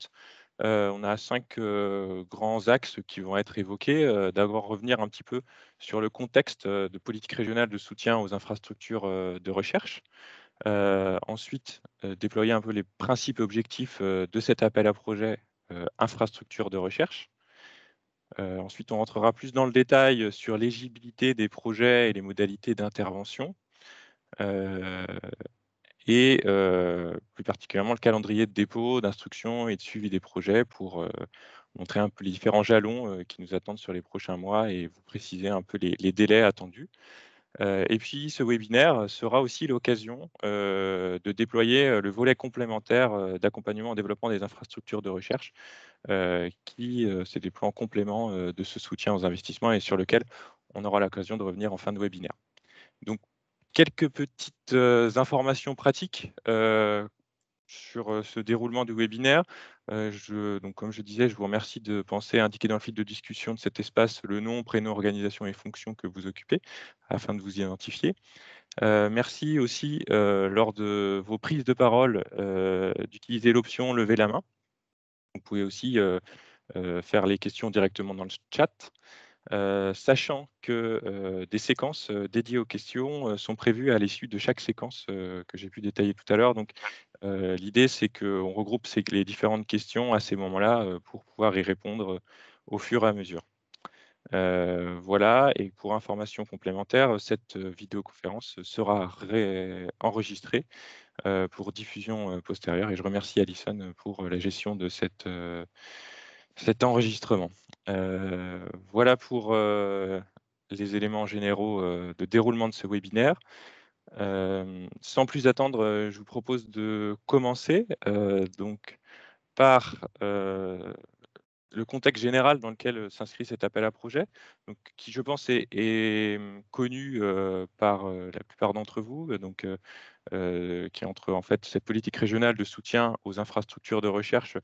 poste. On a 5 grands axes qui vont être évoqués. D'abord revenir un petit peu sur le contexte, de politique régionale de soutien aux infrastructures, de recherche. Ensuite, déployer un peu les principes et objectifs, de cet appel à projet, infrastructures de recherche. Ensuite, on rentrera plus dans le détail, sur l'éligibilité des projets et les modalités d'intervention. Heu plus particulièrement le calendrier de dépôt, d'instruction et de suivi des projets pour, montrer un peu les différents jalons, qui nous attendent sur les prochains mois et vous préciser un peu les délais attendus. Et puis ce webinaire sera aussi l'occasion, de déployer, le volet complémentaire, d'accompagnement au développement des infrastructures de recherche, qui, se déploie en complément, de ce soutien aux investissements et sur lequel on aura l'occasion de revenir en fin de webinaire. Donc quelques petites, informations pratiques, sur, ce déroulement du webinaire. Donc comme je disais, je vous remercie de penser à indiquer dans le fil de discussion de cet espace le nom, prénom, organisation et fonction que vous occupez, afin de vous identifier. Merci aussi, lors de vos prises de parole, d'utiliser l'option «lever la main». Vous pouvez aussi, faire les questions directement dans le chat. Sachant que, des séquences, dédiées aux questions, sont prévues à l'issue de chaque séquence, que j'ai pu détailler tout à l'heure. Donc, l'idée, c'est qu'on regroupe les différentes questions à ces moments-là, pour pouvoir y répondre, au fur et à mesure. Voilà, et pour information complémentaire, cette, vidéoconférence sera enregistrée, pour diffusion, postérieure, et je remercie Alison, pour, la gestion de cet enregistrement. Voilà pour, les éléments généraux, de déroulement de ce webinaire. Sans plus attendre, je vous propose de commencer, donc par, le contexte général dans lequel, s'inscrit cet appel à projet, donc qui je pense est connu, par, la plupart d'entre vous, qui entre en fait cette politique régionale de soutien aux infrastructures de recherche,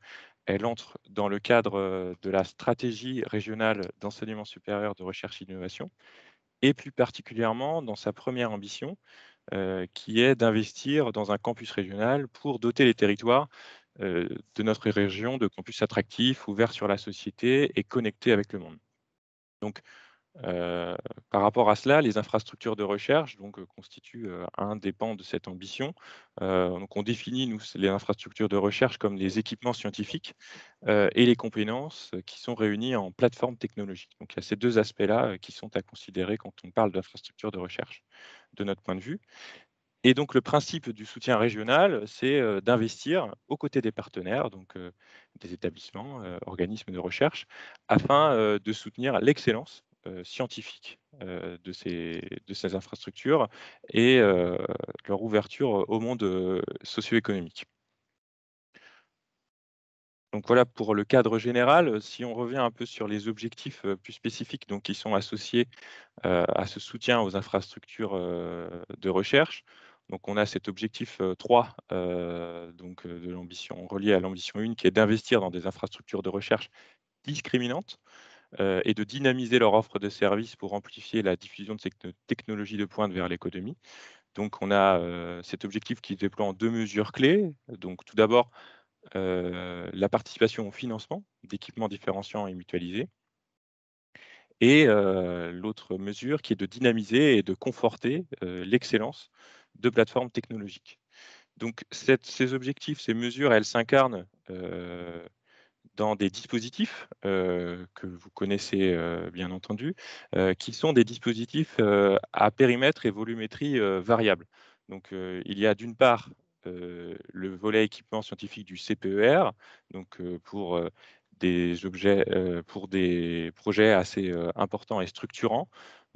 elle entre dans le cadre, de la stratégie régionale d'enseignement supérieur de recherche et d'innovation, et plus particulièrement dans sa première ambition, qui est d'investir dans un campus régional pour doter les territoires, de notre région de campus attractifs, ouverts sur la société et connectés avec le monde. Donc, Heu, par rapport à cela, les infrastructures de recherche constituent, un des pans de cette ambition. Donc on définit nous les infrastructures de recherche comme les équipements scientifiques, et les compétences, qui sont réunies en plateforme technologique. Donc il y a ces 2 aspects-là, qui sont à considérer quand on parle d'infrastructures de recherche, de notre point de vue. Et donc le principe du soutien régional, c'est, d'investir aux côtés des partenaires, des établissements, organismes de recherche, afin, de soutenir l'excellence, scientifique, de ces infrastructures et leur ouverture au monde, socio-économique. Donc voilà pour le cadre général. Si on revient un peu sur les objectifs, plus spécifiques, donc qui sont associés à ce soutien aux infrastructures, de recherche. Donc on a cet objectif, 3, de l'ambition relié à l'ambition 1, qui est d'investir dans des infrastructures de recherche discriminantes, et de dynamiser leur offre de services pour amplifier la diffusion de ces technologies de pointe vers l'économie. Donc on a, cet objectif qui se déploie en 2 mesures clés. Donc tout d'abord, la participation au financement d'équipements différenciants et mutualisés. Et l'autre mesure qui est de dynamiser et de conforter, l'excellence de plateformes technologiques. Donc ces objectifs, ces mesures, elles s'incarnent, dans des dispositifs, que vous connaissez, bien entendu, qui sont des dispositifs, à périmètre et volumétrie, variables. Il y a d'une part, le volet équipement scientifique du CPER, pour des projets assez, importants et structurants.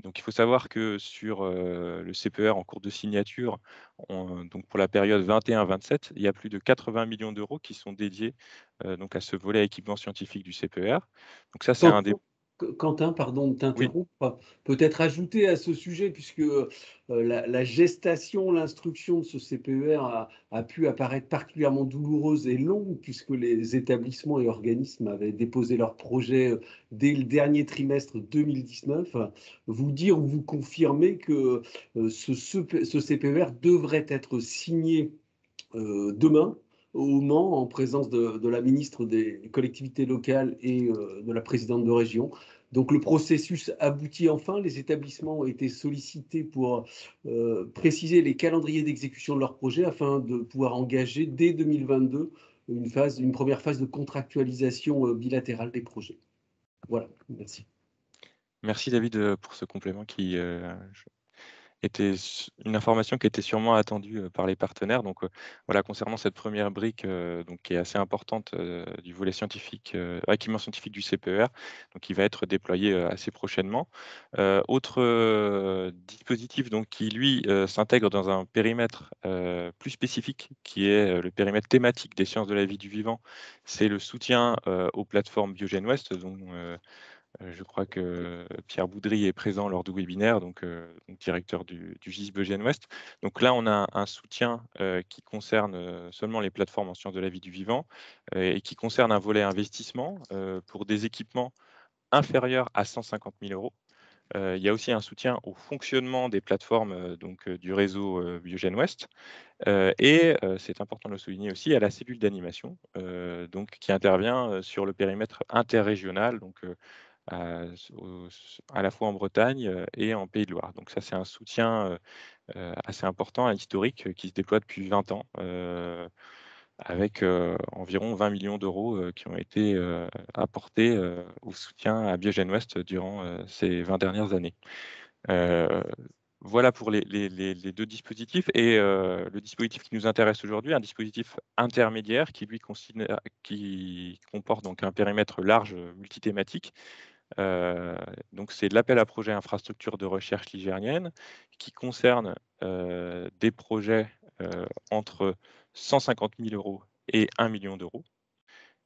Donc il faut savoir que sur, le CPER en cours de signature, pour la période 21-27, il y a plus de 80 millions d'euros qui sont dédiés, à ce volet équipement scientifique du CPER. Donc ça, c'est Quand un des Quentin, pardon de oui, t'interrompre, peut-être ajouter à ce sujet puisque, la gestation, l'instruction de ce CPER a pu apparaître particulièrement douloureuse et longue puisque les établissements et organismes avaient déposé leurs projets, dès le dernier trimestre 2019. Vous dire ou vous confirmer que, ce CPER devrait être signé demain, au Mans, en présence de la ministre des collectivités locales et de la présidente de région. Donc le processus aboutit enfin. Les établissements ont été sollicités pour préciser les calendriers d'exécution de leurs projets afin de pouvoir engager dès 2022 une première phase de contractualisation bilatérale des projets. Voilà, merci. Merci David, pour ce complément qui, était une information qui était sûrement attendue par les partenaires. Donc voilà, concernant cette première brique donc, qui est assez importante du volet scientifique, équipement scientifique du CPER, donc qui va être déployé assez prochainement. Autre dispositif donc, qui, lui, s'intègre dans un périmètre plus spécifique, qui est le périmètre thématique des sciences de la vie du vivant, c'est le soutien aux plateformes Biogène Ouest, dont je crois que Pierre Boudry est présent lors du webinaire, donc directeur du GIS Biogène Ouest. Donc là, on a un soutien qui concerne seulement les plateformes en sciences de la vie du vivant et qui concerne un volet investissement pour des équipements inférieurs à 150 000 euros. Il y a aussi un soutien au fonctionnement des plateformes du réseau Biogène Ouest et c'est important de le souligner aussi, à la cellule d'animation donc qui intervient sur le périmètre interrégional, donc à la fois en Bretagne et en Pays de Loire. Donc ça, c'est un soutien assez important, historique, qui se déploie depuis 20 ans, avec environ 20 millions d'euros qui ont été apportés au soutien à Biogène Ouest durant ces 20 dernières années. Heu, voilà pour les 2 dispositifs et le dispositif qui nous intéresse aujourd'hui, un dispositif intermédiaire qui lui qui comporte donc un périmètre large, multithématique. Donc c'est de l'appel à projet infrastructure de recherche ligérienne qui concerne des projets entre 150 000 euros et 1 million d'euros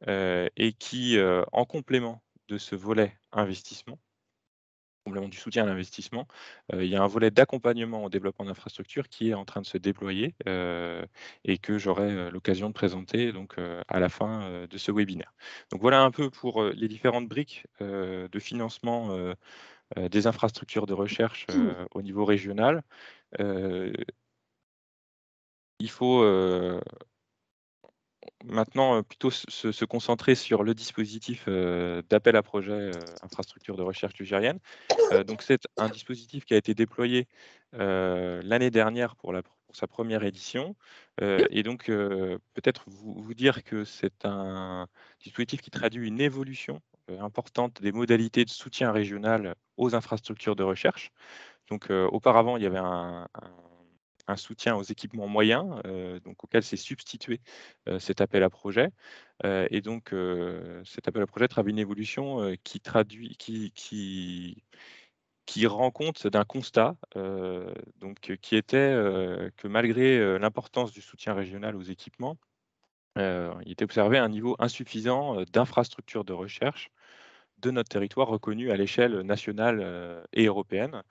et qui, en complément de ce volet investissement, complément du soutien à l'investissement, il y a un volet d'accompagnement au développement d'infrastructures qui est en train de se déployer et que j'aurai l'occasion de présenter donc à la fin de ce webinaire. Donc voilà un peu pour les différentes briques de financement des infrastructures de recherche au niveau régional. Heu, il faut maintenant plutôt se concentrer sur le dispositif d'appel à projet infrastructure de recherche ligérienne. Donc c'est un dispositif qui a été déployé l'année dernière pour sa première édition et donc peut-être vous dire que c'est un dispositif qui traduit une évolution importante des modalités de soutien régional aux infrastructures de recherche. Donc auparavant, il y avait un soutien aux équipements moyens, donc auquel s'est substitué cet appel à projet et donc cet appel à projet traduit une évolution qui rend compte d'un constat, qui était, que malgré, l'importance du soutien régional aux équipements, il était observé un niveau insuffisant, d'infrastructures de recherche de notre territoire reconnues à l'échelle nationale, et européenne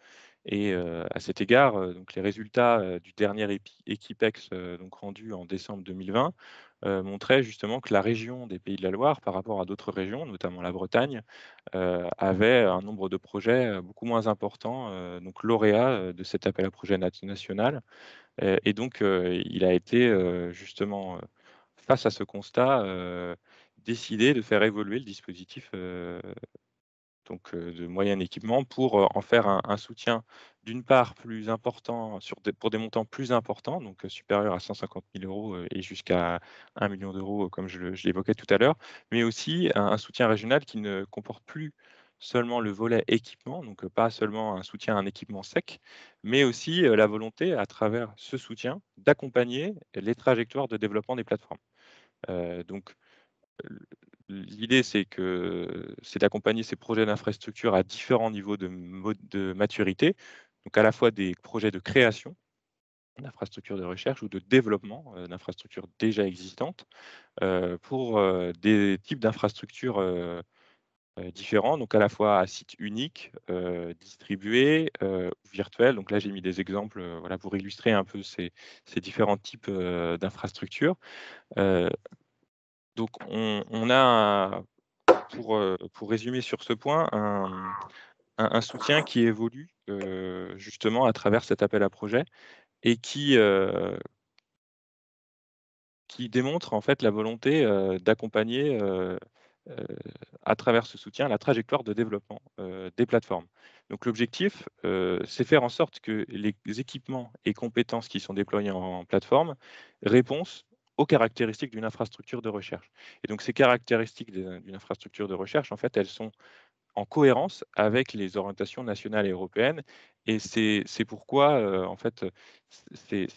et à cet égard, donc les résultats, du dernier Equipex, donc rendu en décembre 2020, montraient justement que la région des Pays de la Loire, par rapport à d'autres régions, notamment la Bretagne, avait un nombre de projets, beaucoup moins important, donc lauréat, de cet appel à projet national. Et donc il a été, justement, face à ce constat, décidé de faire évoluer le dispositif, de moyens d'équipement pour, en faire un soutien d'une part plus important pour des montants plus importants, donc supérieurs à 150 000 € et jusqu'à 1 million d'euros, comme je l'évoquais tout à l'heure, mais aussi un soutien régional qui ne comporte plus seulement le volet équipement, donc pas seulement un soutien à un équipement sec, mais aussi la volonté à travers ce soutien d'accompagner les trajectoires de développement des plateformes. Donc l'idée, c'est d'accompagner ces projets d'infrastructure à différents niveaux de maturité, donc à la fois des projets de création d'infrastructures de recherche ou de développement, d'infrastructures déjà existantes, pour, des types d'infrastructures, différents, donc à la fois à site unique, distribué, virtuel. Donc là, j'ai mis des exemples, voilà, pour illustrer un peu ces différents types, d'infrastructures. Heu, donc on a pour résumer sur ce point, un soutien qui évolue, justement à travers cet appel à projet et qui démontre en fait la volonté, d'accompagner, heu, à travers ce soutien, la trajectoire de développement, des plateformes. Donc l'objectif, c'est faire en sorte que les équipements et compétences qui sont déployés en plateforme répondent aux caractéristiques d'une infrastructure de recherche. Et donc ces caractéristiques d'une infrastructure de recherche, en fait, elles sont en cohérence avec les orientations nationales et européennes, et c'est pourquoi, en fait, c'est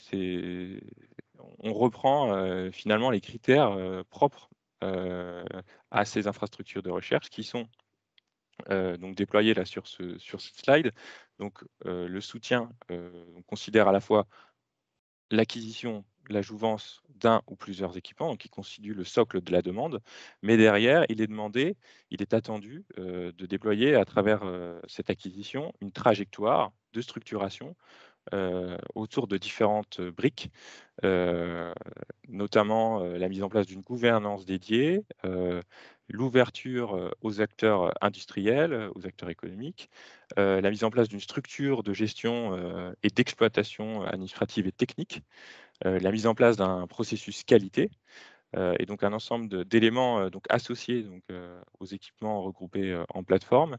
on reprend, finalement les critères, propres, heu, à ces infrastructures de recherche qui sont, donc déployés là sur ce slide. Donc, le soutien, on considère à la fois l'acquisition, la jouvence d'un ou plusieurs équipements, donc qui constituent le socle de la demande. Mais derrière, il est attendu, de déployer à travers, cette acquisition, une trajectoire de structuration, autour de différentes, briques, heu, notamment, la mise en place d'une gouvernance dédiée, l'ouverture, aux acteurs, industriels, aux acteurs économiques, la mise en place d'une structure de gestion, et d'exploitation administrative et technique, la mise en place d'un processus qualité, et donc un ensemble d'éléments, donc associés donc, aux équipements regroupés, en plateforme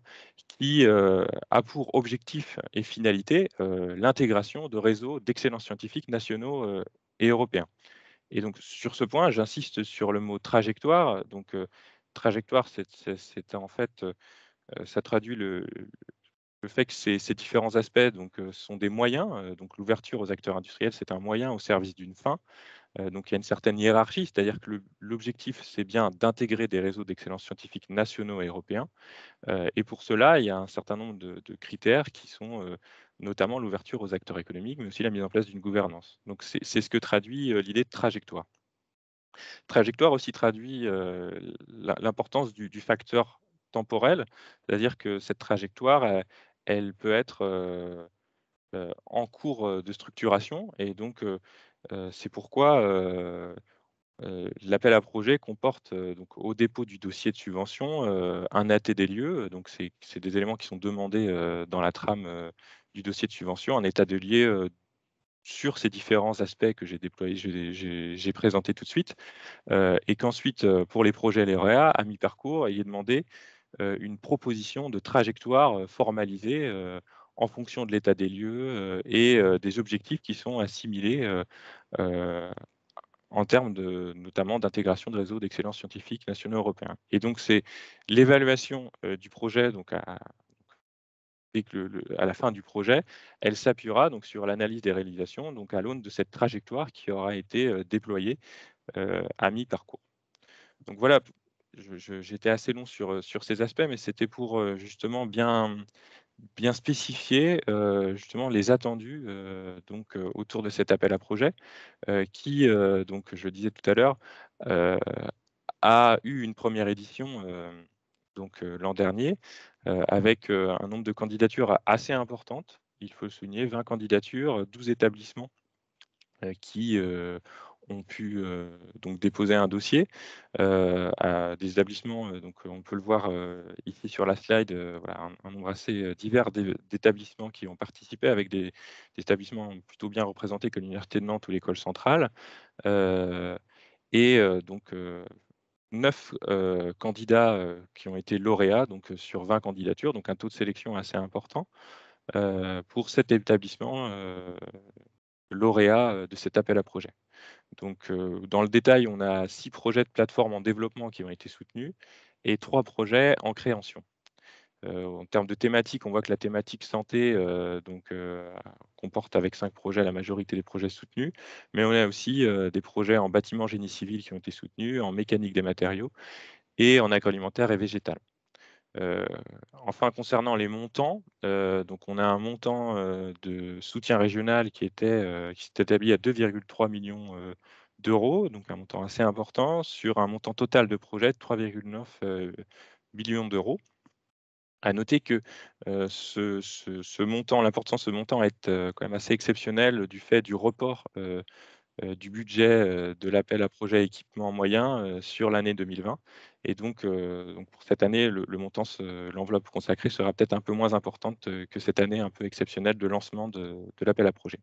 qui, a pour objectif et finalité, l'intégration de réseaux d'excellence scientifique nationaux, et européens. Et donc sur ce point, j'insiste sur le mot trajectoire. Donc, trajectoire, c'est en fait, ça traduit le fait que ces différents aspects donc, sont des moyens, donc l'ouverture aux acteurs industriels, c'est un moyen au service d'une fin. Donc il y a une certaine hiérarchie, c'est-à-dire que l'objectif, c'est bien d'intégrer des réseaux d'excellence scientifique nationaux et européens, et pour cela, il y a un certain nombre de critères qui sont, notamment l'ouverture aux acteurs économiques, mais aussi la mise en place d'une gouvernance. Donc c'est ce que traduit, l'idée de trajectoire. Trajectoire aussi traduit, l'importance du facteur temporel, c'est-à-dire que cette trajectoire, elle peut être, en cours, de structuration, et donc c'est pourquoi, l'appel à projet comporte, donc au dépôt du dossier de subvention, un AT des lieux, donc c'est des éléments qui sont demandés, dans la trame, du dossier de subvention, un état des lieux, sur ces différents aspects que j'ai déployés, j'ai présenté tout de suite, et qu'ensuite, pour les projets lauréats, à mi-parcours, il est demandé, une proposition de trajectoire, formalisée, en fonction de l'état des lieux, et des objectifs qui sont assimilés, heu en termes notamment d'intégration de réseaux d'excellence scientifique nationaux européens. Et donc c'est l'évaluation, du projet, donc dès que à la fin du projet, elle s'appuiera donc sur l'analyse des réalisations, donc à l'aune de cette trajectoire qui aura été, déployée, à mi-parcours. Donc voilà, j'étais assez long sur ces aspects, mais c'était pour, justement bien spécifier, justement les attendus, donc autour de cet appel à projet, qui, donc je le disais tout à l'heure, heu, a eu une première édition, donc l'an dernier, avec, un nombre de candidatures assez importantes. Il faut le souligner, 20 candidatures, 12 établissements, qui, ont pu, donc déposer un dossier, à des établissements, donc on peut le voir, ici sur la slide, voilà un nombre assez, divers d'établissements qui ont participé, avec des établissements plutôt bien représentés comme l'Université de Nantes ou l'École centrale, heu et donc 9, candidats, qui ont été lauréats, donc sur 20 candidatures, donc un taux de sélection assez important, pour cet établissement, lauréat, de cet appel à projet. Donc, dans le détail, on a 6 projets de plateforme en développement qui ont été soutenus et 3 projets en création. En termes de thématique, on voit que la thématique santé, donc, comporte avec 5 projets la majorité des projets soutenus, mais on a aussi, des projets en bâtiment génie civil qui ont été soutenus, en mécanique des matériaux et en agroalimentaire et végétal. Heu, enfin concernant les montants, donc on a un montant, de soutien régional qui s'est établi à 2,3 millions d'euros, donc un montant assez important sur un montant total de projet de 3,9 millions d'euros. À noter que, ce montant l'importance de ce montant est, quand même assez exceptionnel du fait du report, du budget, de l'appel à projet équipement moyen, sur l'année 2020. Et donc pour cette année, le montant l'enveloppe consacrée sera peut-être un peu moins importante, que cette année un peu exceptionnelle de lancement de l'appel à projet.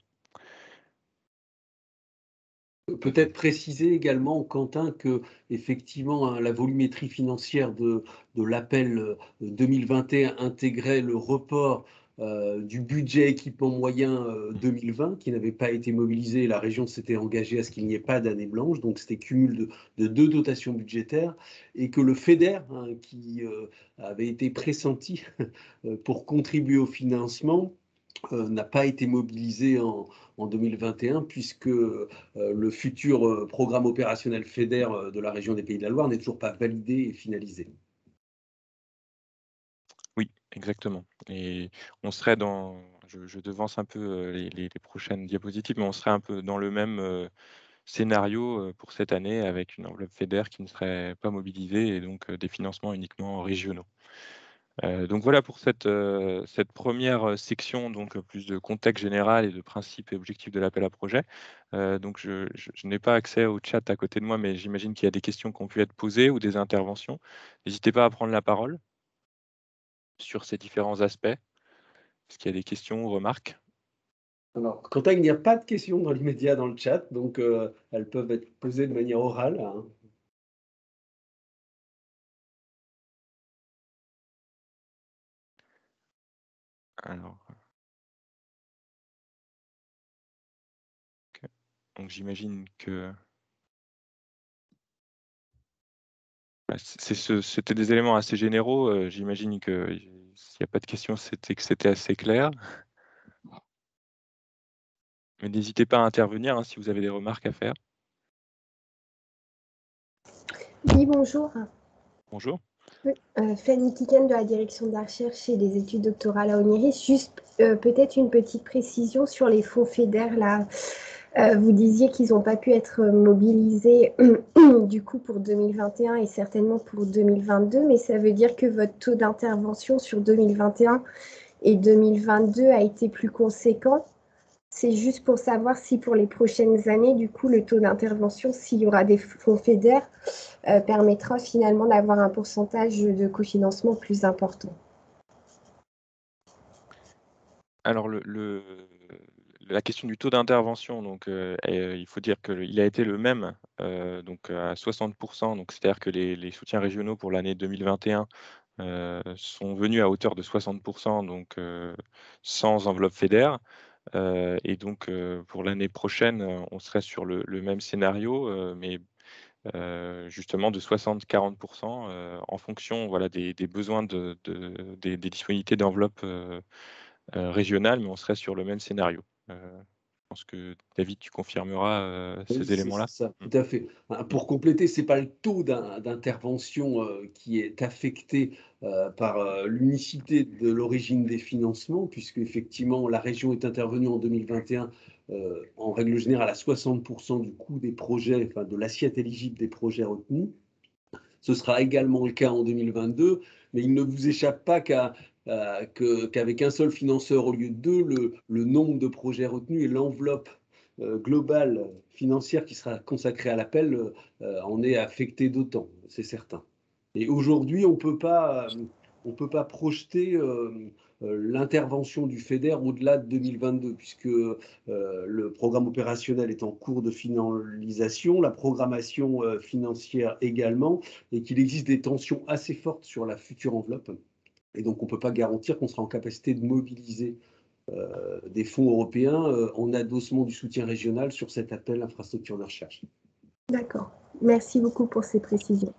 Peut-être préciser également, Quentin, que effectivement, hein, la volumétrie financière de l'appel 2021 intégrait le report du budget équipement moyen 2020 qui n'avait pas été mobilisé. La région s'était engagée à ce qu'il n'y ait pas d'année blanche, donc c'était cumul de deux dotations budgétaires, et que le FEDER, hein, qui avait été pressenti pour contribuer au financement, n'a pas été mobilisé en 2021 puisque le futur programme opérationnel FEDER de la région des Pays de la Loire n'est toujours pas validé et finalisé. Oui, exactement, et on serait dans je devance un peu, les prochaines diapositives, mais on serait un peu dans le même, scénario, pour cette année avec une enveloppe FEDER qui ne serait pas mobilisée et donc des financements uniquement régionaux. Donc voilà pour cette première section, donc plus de contexte général et de principes et objectifs de l'appel à projet. Donc je n'ai pas accès au chat à côté de moi, mais j'imagine qu'il y a des questions qui ont pu être posées ou des interventions. N'hésitez pas à prendre la parole sur ces différents aspects. Est-ce qu'il y a des questions ou remarques? Alors, Quentin, il n'y a pas de questions dans l'immédiat dans le chat, donc elles peuvent être posées de manière orale, hein. Alors, OK. Donc j'imagine que bah, c'était des éléments assez généraux, j'imagine que s'il n'y a pas de questions, c'était que c'était assez clair. Mais n'hésitez pas à intervenir, hein, si vous avez des remarques à faire. Oui, bonjour. Bonjour. Oui, Fanny Tiken de la direction de la recherche et des études doctorales à ONIRIS. Juste peut-être une petite précision sur les fonds FEDER. Là, vous disiez qu'ils n'ont pas pu être mobilisés du coup pour 2021 et certainement pour 2022, mais ça veut dire que votre taux d'intervention sur 2021 et 2022 a été plus conséquent. C'est juste pour savoir si pour les prochaines années, du coup, le taux d'intervention, s'il y aura des fonds FEDER, permettra finalement d'avoir un pourcentage de cofinancement plus important. Alors la question du taux d'intervention, donc il faut dire qu'il a été le même, donc à 60 donc c'est-à-dire que les soutiens régionaux pour l'année 2021 sont venus à hauteur de 60 donc sans enveloppe FEDER. Et donc pour l'année prochaine, on serait sur le même scénario, mais justement de 60-40 en fonction, voilà, des besoins des disponibilités d'enveloppe régionale, mais on serait sur le même scénario. Je pense que David, tu confirmeras Oui, ces c'est éléments-là? ça, Mmh. tout à fait. Pour compléter, c'est pas le taux d'intervention qui est affecté par l'unicité de l'origine des financements, puisque effectivement la région est intervenue en 2021 en règle générale à 60% du coût des projets, enfin de l'assiette éligible des projets retenus. Ce sera également le cas en 2022, mais il ne vous échappe pas qu'avec un seul financeur au lieu de deux, le nombre de projets retenus et l'enveloppe globale financière qui sera consacrée à l'appel en est affecté d'autant, c'est certain. Et aujourd'hui, on peut pas projeter l'intervention du FEDER au-delà de 2022, puisque le programme opérationnel est en cours de finalisation, la programmation financière également, et qu'il existe des tensions assez fortes sur la future enveloppe. Et donc, on ne peut pas garantir qu'on sera en capacité de mobiliser des fonds européens en adossement du soutien régional sur cet appel infrastructure de recherche. D'accord. Merci beaucoup pour ces précisions.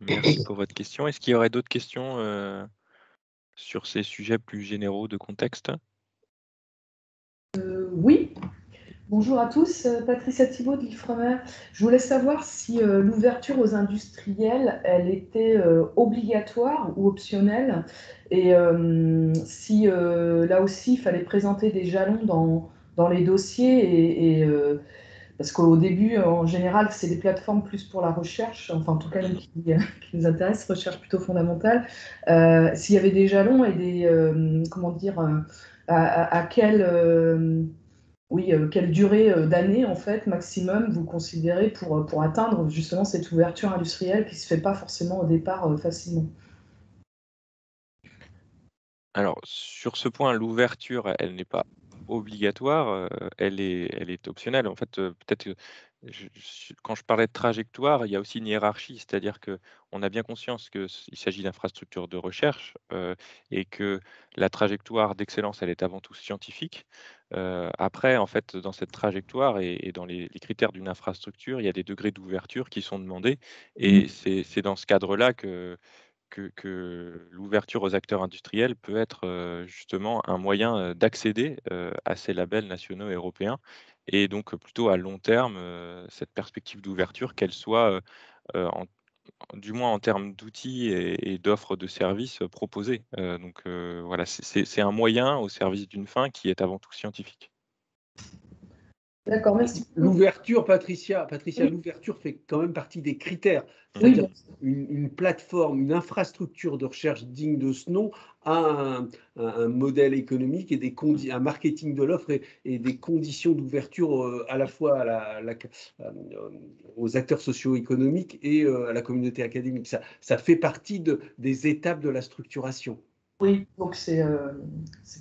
Merci pour votre question. Est-ce qu'il y aurait d'autres questions sur ces sujets plus généraux de contexte? Oui, bonjour à tous. Patricia Thibault de l'Ifremer. Je voulais savoir si l'ouverture aux industriels, elle était obligatoire ou optionnelle, et si là aussi il fallait présenter des jalons dans les dossiers, parce qu'au début, en général, c'est des plateformes plus pour la recherche, enfin en tout cas nous qui nous intéresse, recherche plutôt fondamentale. S'il y avait des jalons et des, comment dire, à quelle durée d'année, en fait, maximum, vous considérez pour atteindre justement cette ouverture industrielle qui ne se fait pas forcément au départ facilement? Alors sur ce point, l'ouverture, elle n'est pas obligatoire, elle est optionnelle. En fait, peut-être que quand je parlais de trajectoire, il y a aussi une hiérarchie. C'est-à-dire qu'on a bien conscience qu'il s'agit d'infrastructures de recherche, et que la trajectoire d'excellence, elle est avant tout scientifique. Après, en fait, dans cette trajectoire et dans les critères d'une infrastructure, il y a des degrés d'ouverture qui sont demandés et c'est dans ce cadre-là que l'ouverture aux acteurs industriels peut être, justement un moyen, d'accéder, à ces labels nationaux et européens et donc plutôt à long terme, cette perspective d'ouverture, qu'elle soit, en du moins en termes d'outils et d'offres de services, proposés. Donc voilà, c'est un moyen au service d'une fin qui est avant tout scientifique. D'accord, merci beaucoup. L'ouverture, Patricia, Oui. l'ouverture fait quand même partie des critères. Oui, C'est-à-dire une plateforme, une infrastructure de recherche digne de ce nom a un modèle économique et un marketing de l'offre et des conditions d'ouverture à la fois aux acteurs socio-économiques et à la communauté académique. Ça fait partie des étapes de la structuration. oui, donc c'est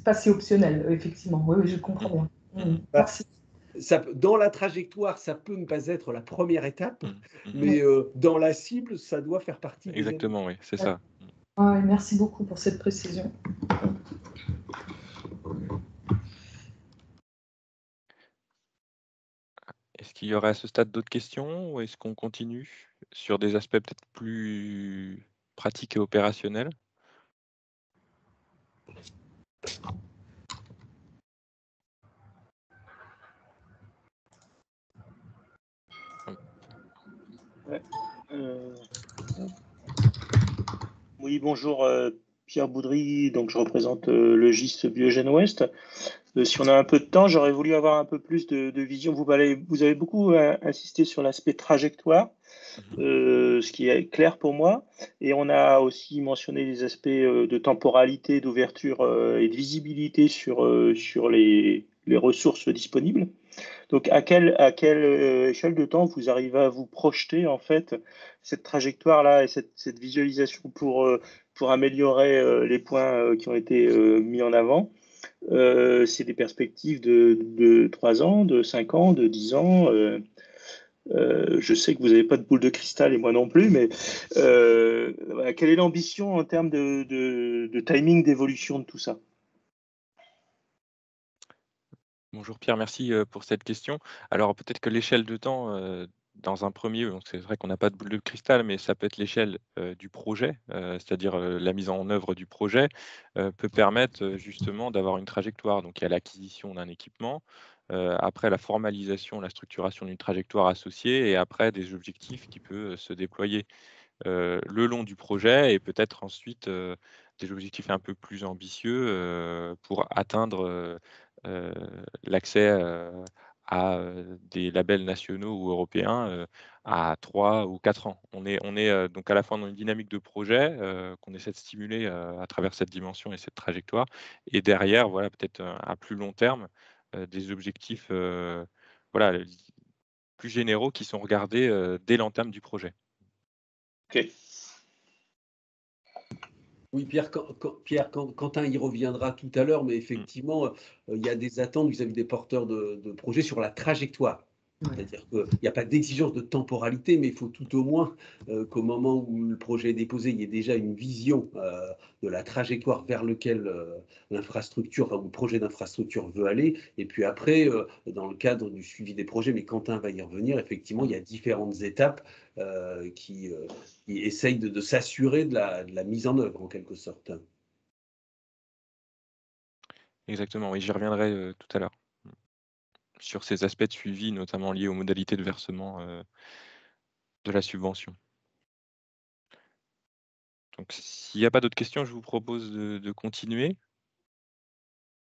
pas si optionnel, effectivement. Oui, oui, je comprends bien. Bah, Merci. dans la trajectoire, ça peut ne pas être la première étape, Mmh. Mmh. mais dans la cible, ça doit faire partie des étapes. Exactement, oui, c'est ça. Ouais, merci beaucoup pour cette précision. Est-ce qu'il y aurait à ce stade d'autres questions ou est-ce qu'on continue sur des aspects peut-être plus pratiques et opérationnels? Hum, Ouais. Euh, oui, bonjour, Pierre Boudry, donc je représente le GIS Biogène Ouest. Si on a un peu de temps, j'aurais voulu avoir un peu plus de vision. Vous avez beaucoup insisté sur l'aspect trajectoire, ce qui est clair pour moi. Et on a aussi mentionné les aspects de temporalité, d'ouverture et de visibilité sur les ressources disponibles. Donc, à quelle échelle de temps vous arrivez à vous projeter, en fait, cette trajectoire-là et cette visualisation pour améliorer les points qui ont été mis en avant? C'est des perspectives de 3 ans, de 5 ans, de 10 ans. Je sais que vous n'avez pas de boule de cristal et moi non plus, mais voilà, quelle est l'ambition en termes de timing d'évolution de tout ça? Bonjour Pierre, merci pour cette question. Alors peut-être que l'échelle de temps, dans un premier, donc c'est vrai qu'on n'a pas de boule de cristal, mais ça peut être l'échelle du projet, c'est-à-dire la mise en œuvre du projet, peut permettre justement d'avoir une trajectoire. Donc il y a l'acquisition d'un équipement, après la formalisation, la structuration d'une trajectoire associée, et après des objectifs qui peuvent se déployer le long du projet et peut-être ensuite des objectifs un peu plus ambitieux pour atteindre heu, l'accès à des labels nationaux ou européens à 3 ou 4 ans. On est donc à la fois dans une dynamique de projet qu'on essaie de stimuler à travers cette dimension et cette trajectoire et derrière, voilà, peut-être à plus long terme, des objectifs voilà, plus généraux qui sont regardés dès l'entame du projet. Ok. Oui, Quentin y reviendra tout à l'heure, mais Mmh. effectivement, il y a des attentes vis-à-vis des porteurs de projets sur la trajectoire. C'est-à-dire qu'il n'y a pas d'exigence de temporalité, mais il faut tout au moins qu'au moment où le projet est déposé, il y ait déjà une vision de la trajectoire vers lequel l'infrastructure ou le projet d'infrastructure veut aller. Et puis après, dans le cadre du suivi des projets, mais Quentin va y revenir, effectivement, il y a différentes étapes qui essayent de s'assurer de la mise en œuvre, en quelque sorte. Exactement, oui, j'y reviendrai, tout à l'heure. Mmh. Sur ces aspects de suivi, notamment liés aux modalités de versement, de la subvention. Donc s'il n'y a pas d'autres questions, je vous propose de continuer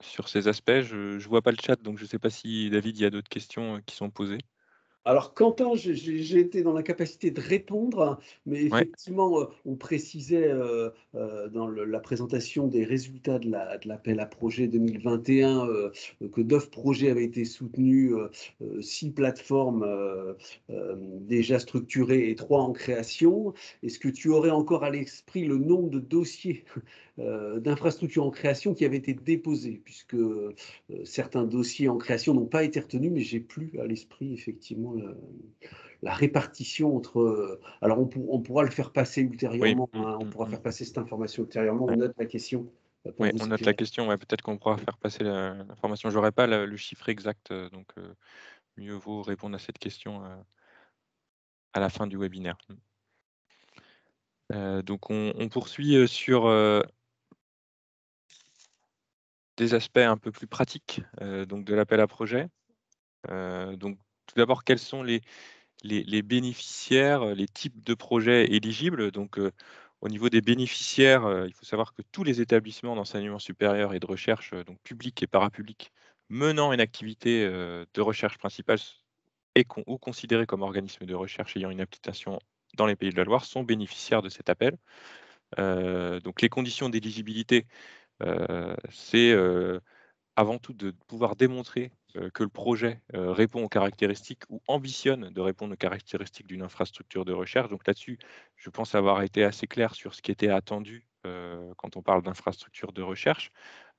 sur ces aspects. Je vois pas le chat, donc je ne sais pas si David, il y a d'autres questions, qui sont posées? Alors, Quentin, j'ai été dans la capacité de répondre, mais Ouais, effectivement, on précisait dans la présentation des résultats de l'appel à projet 2021 que 9 projets avaient été soutenus, 6 plateformes déjà structurées et 3 en création. Est-ce que tu aurais encore à l'esprit le nombre de dossiers d'infrastructures en création qui avaient été déposés, puisque certains dossiers en création n'ont pas été retenus, mais j'ai plus à l'esprit effectivement la répartition entre. Alors on pourra le faire passer oui, ultérieurement, hein, on pourra faire passer cette information ultérieurement. On ouais, note la question pour ouais, vous on note la éclairer. question. Ouais, peut-être qu'on pourra faire passer l'information. J'aurais pas le chiffre exact, donc mieux vaut répondre à cette question à la fin du webinaire. Donc on poursuit sur des aspects un peu plus pratiques donc de l'appel à projet. Donc tout d'abord, quels sont les bénéficiaires, les types de projets éligibles? Donc au niveau des bénéficiaires, il faut savoir que tous les établissements d'enseignement supérieur et de recherche, donc publics et parapublics, menant une activité de recherche principale ou considérés comme organismes de recherche ayant une application dans les Pays de la Loire sont bénéficiaires de cet appel. Donc les conditions d'éligibilité, c'est avant tout de pouvoir démontrer que le projet répond aux caractéristiques ou ambitionne de répondre aux caractéristiques d'une infrastructure de recherche. Donc là-dessus, je pense avoir été assez clair sur ce qui était attendu quand on parle d'infrastructure de recherche.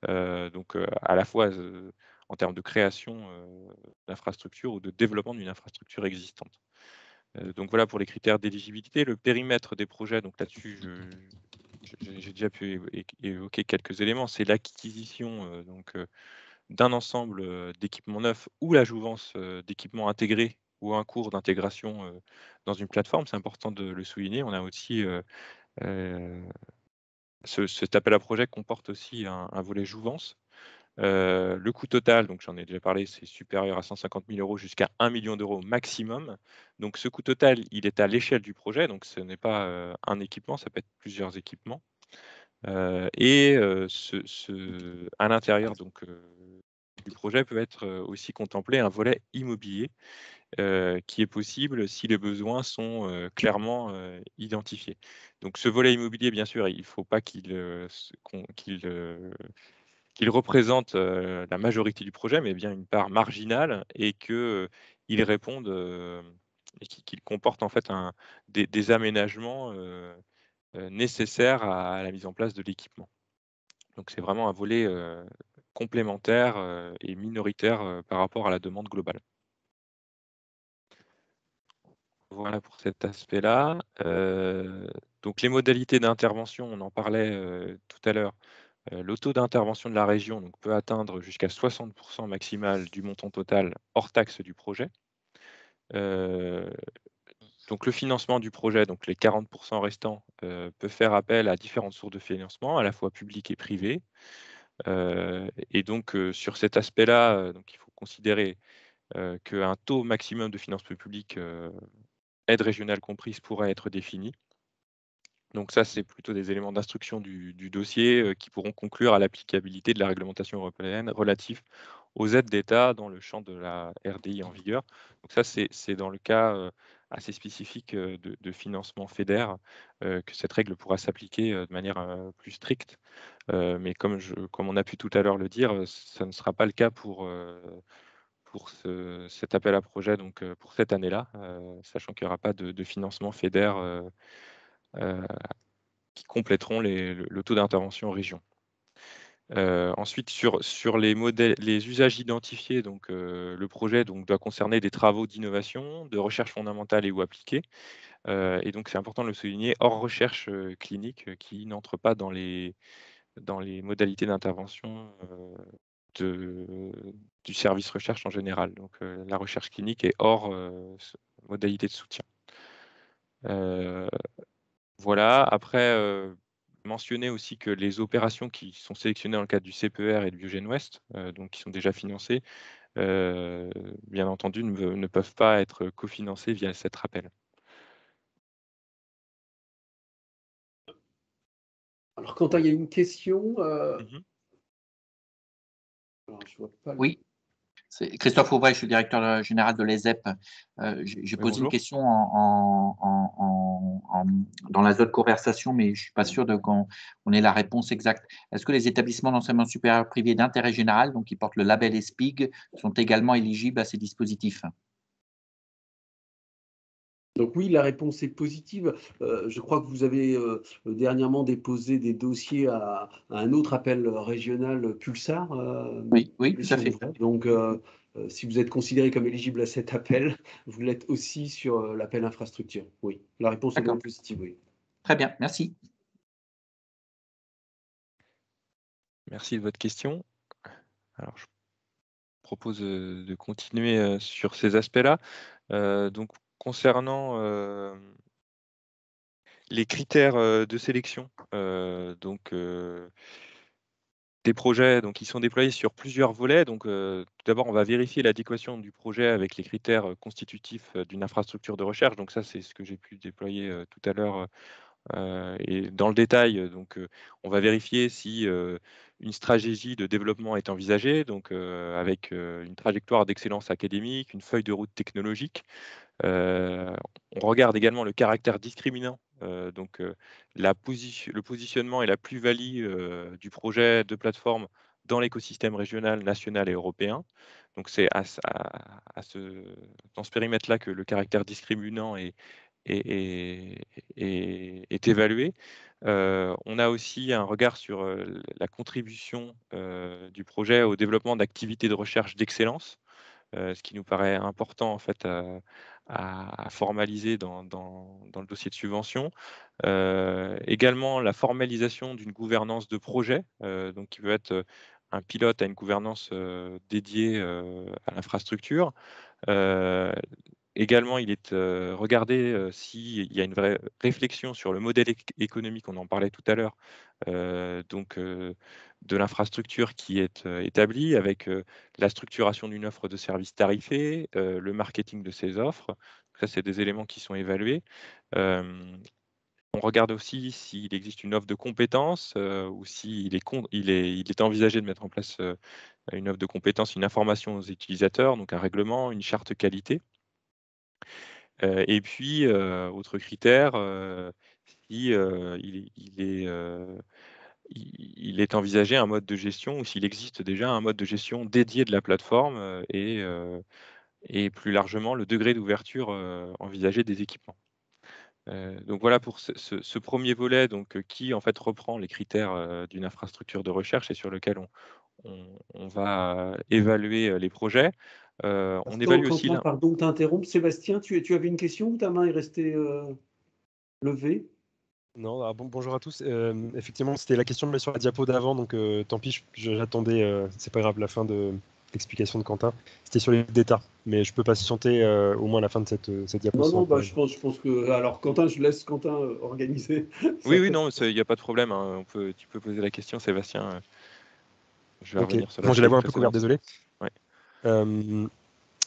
Donc à la fois en termes de création d'infrastructure ou de développement d'une infrastructure existante. Donc voilà pour les critères d'éligibilité. Le périmètre des projets, donc là-dessus, j'ai déjà pu évoquer quelques éléments. C'est l'acquisition d'un ensemble d'équipements neufs ou la jouvence d'équipements intégrés ou un cours d'intégration dans une plateforme. C'est important de le souligner. On a aussi cet appel à projet comporte aussi un volet jouvence. Le coût total, donc j'en ai déjà parlé, c'est supérieur à 150 000 € jusqu'à 1 million d'euros maximum. Donc ce coût total, il est à l'échelle du projet, donc ce n'est pas un équipement, ça peut être plusieurs équipements. À l'intérieur donc du projet peut être aussi contemplé un volet immobilier qui est possible si les besoins sont clairement identifiés. Donc ce volet immobilier, bien sûr, il ne faut pas qu'il représente la majorité du projet, mais bien une part marginale et qu'il réponde et qu'il comporte en fait des aménagements nécessaires à la mise en place de l'équipement. Donc c'est vraiment un volet complémentaire et minoritaire par rapport à la demande globale. Voilà pour cet aspect-là. Donc les modalités d'intervention, on en parlait tout à l'heure. Le taux d'intervention de la région donc, peut atteindre jusqu'à 60% maximal du montant total hors taxe du projet. Donc le financement du projet, donc les 40% restants, peut faire appel à différentes sources de financement, à la fois publiques et privées. Et donc sur cet aspect-là, donc il faut considérer qu'un taux maximum de financement public, aide régionale comprise, pourrait être défini. Donc ça, c'est plutôt des éléments d'instruction du dossier qui pourront conclure à l'applicabilité de la réglementation européenne relative aux aides d'État dans le champ de la RDI en vigueur. Donc ça, c'est dans le cas assez spécifique de financement FEDER que cette règle pourra s'appliquer de manière plus stricte. Mais comme on a pu tout à l'heure le dire, ça ne sera pas le cas pour cet appel à projet, donc pour cette année-là, sachant qu'il n'y aura pas de financement FEDER qui compléteront le taux d'intervention en région. Ensuite, sur les usages identifiés, donc le projet doit concerner des travaux d'innovation, de recherche fondamentale et ou appliquée. Et donc c'est important de le souligner, hors recherche clinique qui n'entre pas dans les modalités d'intervention du service recherche en général. Donc la recherche clinique est hors modalité de soutien. Voilà, après, mentionner aussi que les opérations qui sont sélectionnées dans le cadre du CPER et du Biogène Ouest, donc qui sont déjà financées, bien entendu ne peuvent pas être cofinancées via cet rappel. Alors, Quentin, il y a une question. Mmh. Alors, je vois pas Oui. C'est Christophe Aubray, je suis directeur général de l'ESEP. J'ai Oui, posé une bonjour. question dans la zone conversation, mais je ne suis pas sûr qu'on ait la réponse exacte. Est-ce que les établissements d'enseignement supérieur privé d'intérêt général, donc qui portent le label ESPIG, sont également éligibles à ces dispositifs? Donc oui, la réponse est positive. Je crois que vous avez dernièrement déposé des dossiers à un autre appel régional Pulsar. Oui, oui, tout à fait. Donc, si vous êtes considéré comme éligible à cet appel, vous l'êtes aussi sur l'appel infrastructure. Oui, la réponse est bien positive, oui. Très bien, merci. Merci de votre question. Alors, je propose de continuer sur ces aspects-là. Donc, concernant les critères de sélection, des projets qui sont déployés sur plusieurs volets. Donc, tout d'abord, on va vérifier l'adéquation du projet avec les critères constitutifs d'une infrastructure de recherche. Donc ça, c'est ce que j'ai pu déployer tout à l'heure. Et dans le détail, on va vérifier si une stratégie de développement est envisagée, donc avec une trajectoire d'excellence académique, une feuille de route technologique. On regarde également le caractère discriminant, le positionnement et la plus-value du projet de plateforme dans l'écosystème régional, national et européen. Donc c'est dans ce périmètre-là que le caractère discriminant est évalué. On a aussi un regard sur la contribution du projet au développement d'activités de recherche d'excellence, ce qui nous paraît important en fait à formaliser dans le dossier de subvention. Également la formalisation d'une gouvernance de projet, donc qui veut être un pilote à une gouvernance dédiée à l'infrastructure. Également, il est regardé s'il y a une vraie réflexion sur le modèle économique, on en parlait tout à l'heure, de l'infrastructure qui est établie avec la structuration d'une offre de services tarifée, le marketing de ces offres. Ça, c'est des éléments qui sont évalués. On regarde aussi s'il existe une offre de compétences ou s'il est envisagé de mettre en place une offre de compétences, une information aux utilisateurs, donc un règlement, une charte qualité. Et puis, autre critère, si il est envisagé un mode de gestion ou s'il existe déjà un mode de gestion dédié de la plateforme et plus largement le degré d'ouverture envisagé des équipements. Donc voilà pour ce premier volet qui en fait reprend les critères d'une infrastructure de recherche et sur lequel on va évaluer les projets. On évalue aussi Pardon de t'interrompre. Sébastien, tu avais une question ou ta main est restée levée? Non, alors bonjour à tous. Effectivement, c'était la question sur la diapo d'avant, donc tant pis, j'attendais, c'est pas grave, la fin de l'explication de Quentin. C'était sur les data, mais je peux patienter au moins la fin de cette diapo. Non, je pense que. Alors, Quentin, je laisse Quentin organiser. Oui, non, il n'y a pas de problème. Hein, tu peux poser la question, Sébastien. Je vais revenir sur la j'ai la voix un peu couverte, désolé. Ouais.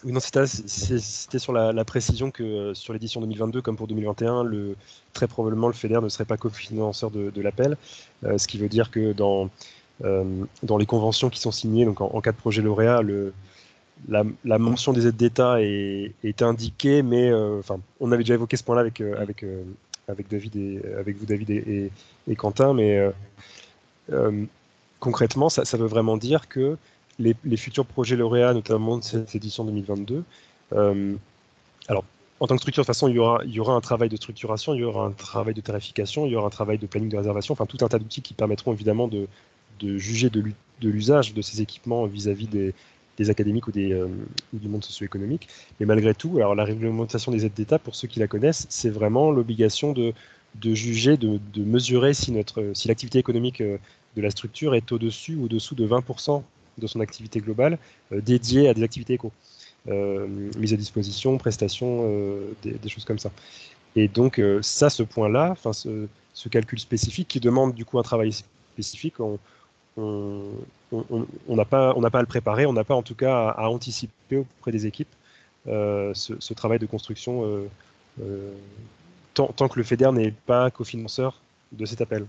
Oui, non, c'était sur la précision que sur l'édition 2022, comme pour 2021, très probablement le FEDER ne serait pas cofinanceur de l'appel, ce qui veut dire que dans les conventions qui sont signées, donc en cas de projet lauréat, la mention des aides d'État est indiquée, mais on avait déjà évoqué ce point-là avec David avec vous, David et Quentin, mais concrètement, ça veut vraiment dire que les futurs projets lauréats, notamment de cette édition 2022, alors en tant que structure, de toute façon, il y aura un travail de structuration, il y aura un travail de tarification, il y aura un travail de planning de réservation, enfin tout un tas d'outils qui permettront évidemment de juger de l'usage de ces équipements vis-à-vis des académiques ou du monde socio-économique. Mais malgré tout, alors la réglementation des aides d'État, pour ceux qui la connaissent, c'est vraiment l'obligation de juger, de mesurer si l'activité économique de la structure est au-dessus ou au-dessous de 20% de son activité globale dédiée à des activités éco. Mise à disposition, prestations, des choses comme ça. Et donc ce point-là, ce calcul spécifique qui demande du coup un travail spécifique, on n'a pas à le préparer, on n'a pas en tout cas à anticiper auprès des équipes ce travail de construction tant que le FEDER n'est pas cofinanceur de cet appel.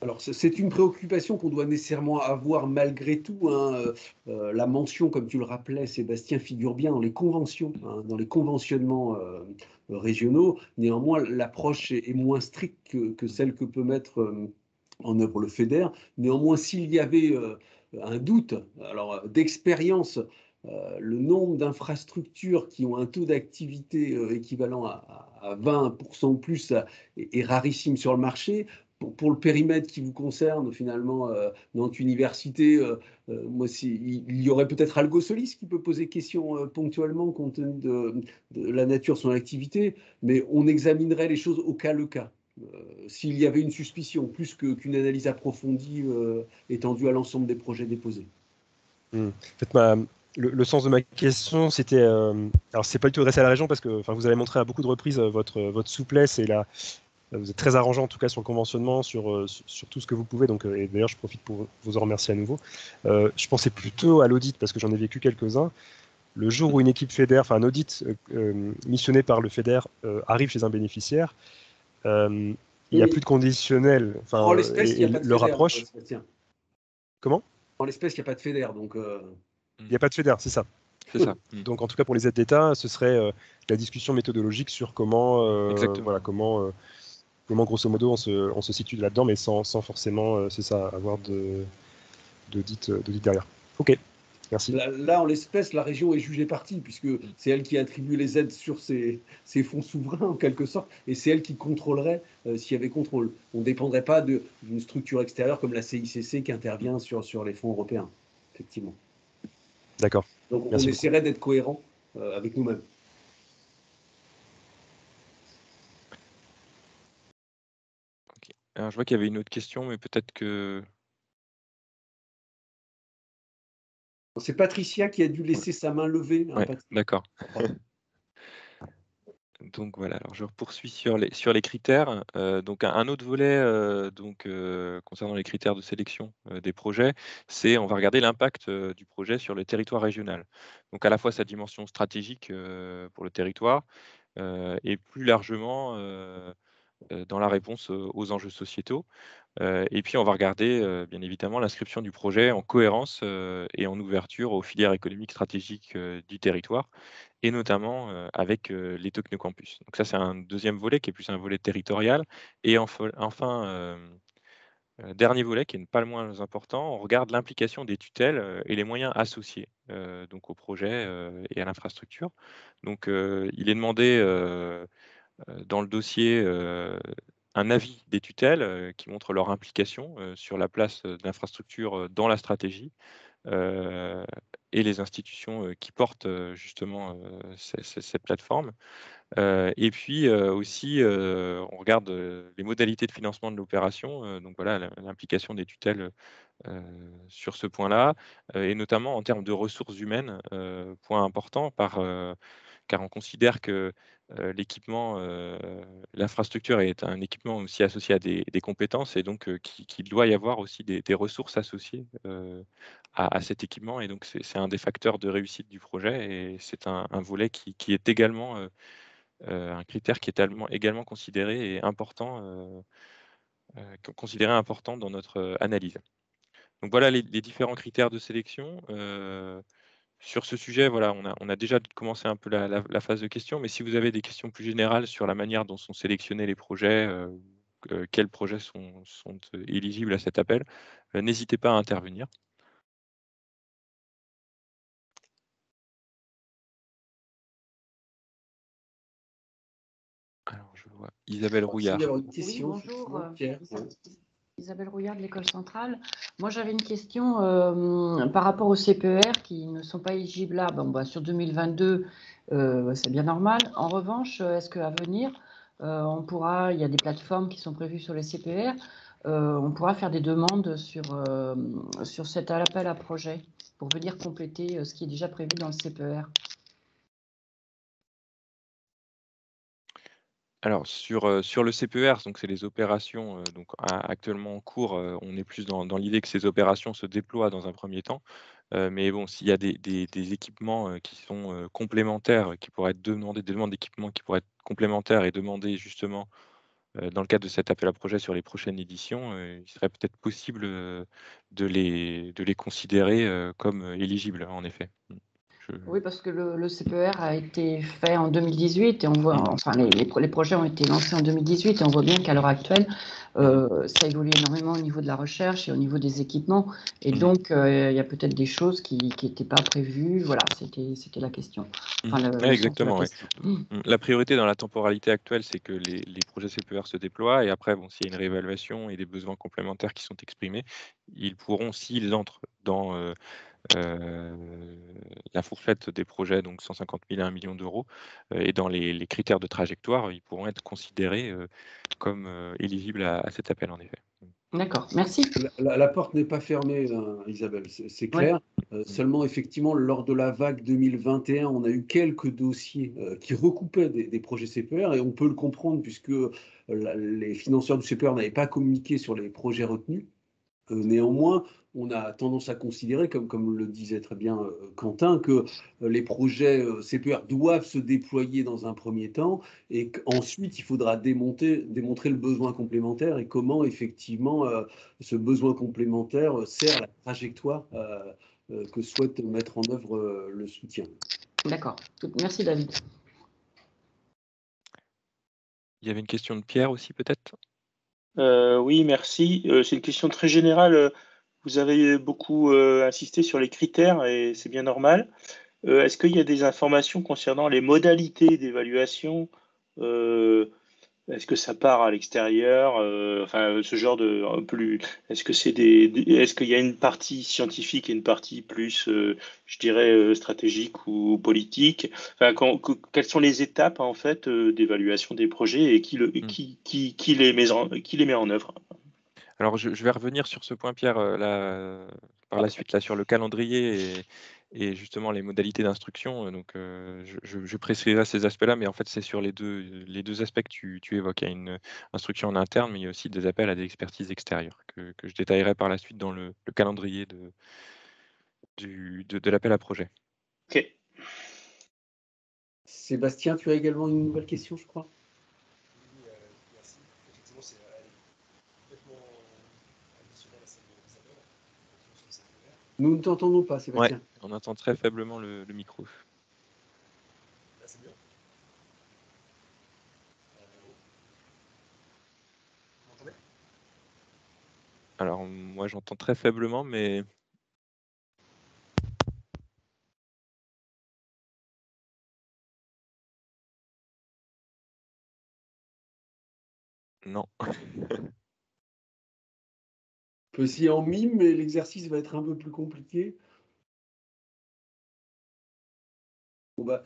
Alors, c'est une préoccupation qu'on doit nécessairement avoir malgré tout, hein. La mention, comme tu le rappelais, Sébastien, figure bien dans les conventions, hein, dans les conventionnements régionaux. Néanmoins, l'approche est moins stricte que celle que peut mettre en œuvre le FEDER. Néanmoins, s'il y avait un doute, alors d'expérience, le nombre d'infrastructures qui ont un taux d'activité équivalent à 20% ou plus est rarissime sur le marché. Pour le périmètre qui vous concerne, finalement, Nantes Université, moi, il y aurait peut-être Algo Solis qui peut poser question ponctuellement compte tenu de la nature de son activité, mais on examinerait les choses au cas le cas. S'il y avait une suspicion, plus qu'une analyse approfondie étendue à l'ensemble des projets déposés. En fait, le sens de ma question, c'était. Alors, c'est pas du tout adressé à la région parce que vous avez montré à beaucoup de reprises votre souplesse et vous êtes très arrangeant en tout cas sur le conventionnement, sur tout ce que vous pouvez. Donc, et d'ailleurs, je profite pour vous en remercier à nouveau. Je pensais plutôt à l'audit parce que j'en ai vécu quelques-uns. Le jour où une équipe FEDER, un audit missionné par le FEDER arrive chez un bénéficiaire, il n'y a plus de conditionnel. En l'espèce, il n'y a pas de leur FEDER, approche. Comment? En l'espèce, il n'y a pas de FEDER, donc. Il n'y a pas de FEDER, c'est ça. C'est ça. Donc, en tout cas, pour les aides d'État, ce serait la discussion méthodologique sur comment, comment grosso modo, on se situe là-dedans, mais sans forcément, c'est ça, avoir d'audit derrière. Ok, merci. Là, en l'espèce, la région est jugée partie, puisque c'est elle qui attribue les aides sur ses fonds souverains, en quelque sorte, et c'est elle qui contrôlerait s'il y avait contrôle. On ne dépendrait pas d'une structure extérieure comme la CICC qui intervient sur les fonds européens, effectivement. D'accord. Donc, on essaierait d'être cohérent avec nous-mêmes. Okay. Alors, je vois qu'il y avait une autre question, mais peut-être que... C'est Patricia qui a dû laisser sa main levée. Ouais, d'accord. Donc voilà, alors je poursuis sur les critères. Donc un autre volet concernant les critères de sélection des projets, c'est on va regarder l'impact du projet sur le territoire régional. Donc à la fois sa dimension stratégique pour le territoire et plus largement dans la réponse aux enjeux sociétaux. Et puis on va regarder bien évidemment l'inscription du projet en cohérence et en ouverture aux filières économiques stratégiques du territoire et notamment avec les technocampus. Donc ça, c'est un deuxième volet qui est plus un volet territorial. Et enfin, dernier volet qui n'est pas le moins important, on regarde l'implication des tutelles et les moyens associés donc au projet et à l'infrastructure. Donc il est demandé dans le dossier un avis des tutelles qui montre leur implication sur la place de l'infrastructure dans la stratégie et les institutions qui portent justement cette plateforme. Et puis aussi, on regarde les modalités de financement de l'opération, donc voilà l'implication des tutelles sur ce point-là, et notamment en termes de ressources humaines, point important car on considère que l'équipement, l'infrastructure est un équipement aussi associé à des compétences et donc qu'il doit y avoir aussi des ressources associées à cet équipement et donc c'est un des facteurs de réussite du projet et c'est un volet qui est également un critère qui est également considéré et important, considéré important dans notre analyse. Donc voilà les différents critères de sélection. Sur ce sujet, voilà, on a déjà commencé un peu la phase de questions, mais si vous avez des questions plus générales sur la manière dont sont sélectionnés les projets, quels projets sont éligibles à cet appel, n'hésitez pas à intervenir. Alors, je vois Isabelle Rouillard. Oui, bonjour. Isabelle Rouillard de l'École centrale. Moi, j'avais une question par rapport aux CPER qui ne sont pas éligibles là. Sur 2022, c'est bien normal. En revanche, est-ce qu'à venir, il y a des plateformes qui sont prévues sur les CPER, on pourra faire des demandes sur cet appel à projet pour venir compléter ce qui est déjà prévu dans le CPER? Alors sur le CPER, donc c'est les opérations actuellement en cours, on est plus dans l'idée que ces opérations se déploient dans un premier temps. Mais bon, s'il y a des équipements qui sont complémentaires, qui pourraient être demandés, des demandes d'équipements qui pourraient être complémentaires et demandés justement dans le cadre de cet appel à projet sur les prochaines éditions, il serait peut-être possible de les considérer comme éligibles, en effet. Oui, parce que le CPER a été fait en 2018 et on voit, enfin, les projets ont été lancés en 2018 et on voit bien qu'à l'heure actuelle, ça évolue énormément au niveau de la recherche et au niveau des équipements. Et donc, il y a peut-être des choses qui n'étaient pas prévues. Voilà, c'était la question. Enfin, le sens de la Exactement, ouais. question. La priorité dans la temporalité actuelle, c'est que les projets CPER se déploient et après, bon, s'il y a une réévaluation et des besoins complémentaires qui sont exprimés, ils pourront, s'ils entrent dans la fourchette des projets, donc 150 000 à 1 million d'euros, et dans les critères de trajectoire, ils pourront être considérés comme éligibles à cet appel, en effet. D'accord, merci. La porte n'est pas fermée, hein, Isabelle, c'est clair. Seulement, effectivement, lors de la vague 2021, on a eu quelques dossiers qui recoupaient des projets CPR et on peut le comprendre puisque les financeurs du CPR n'avaient pas communiqué sur les projets retenus. Néanmoins, on a tendance à considérer, comme le disait très bien Quentin, que les projets CPR doivent se déployer dans un premier temps et qu'ensuite, il faudra démontrer le besoin complémentaire et comment effectivement ce besoin complémentaire sert à la trajectoire que souhaite mettre en œuvre le soutien. D'accord. Merci David. Il y avait une question de Pierre aussi, peut-être? Oui, merci. C'est une question très générale. Vous avez beaucoup insisté sur les critères et c'est bien normal. Est-ce qu'il y a des informations concernant les modalités d'évaluation? Est-ce que ça part à l'extérieur? Enfin, ce genre de plus. Est-ce que c'est est-ce qu'il y a une partie scientifique et une partie plus, je dirais, stratégique ou politique? Enfin, quelles sont les étapes en fait d'évaluation des projets et qui les met en œuvre? Alors, je vais revenir sur ce point, Pierre, par la suite, là, sur le calendrier et justement les modalités d'instruction. Donc, je préciserai ces aspects-là, mais en fait, c'est sur les deux aspects que tu évoques. Il y a une instruction en interne, mais il y a aussi des appels à des expertises extérieures que je détaillerai par la suite dans le calendrier de l'appel à projet. Ok. Sébastien, tu as également une nouvelle question, je crois. Merci. Effectivement, elle est complètement additionnelle à celle de Isabelle. Nous ne t'entendons pas, Sébastien. Ouais, on entend très faiblement le micro. Là, c'est mieux. Vous m'entendez? Alors, moi, j'entends très faiblement, mais... Non. On peut essayer en mime, mais l'exercice va être un peu plus compliqué. Bon bah,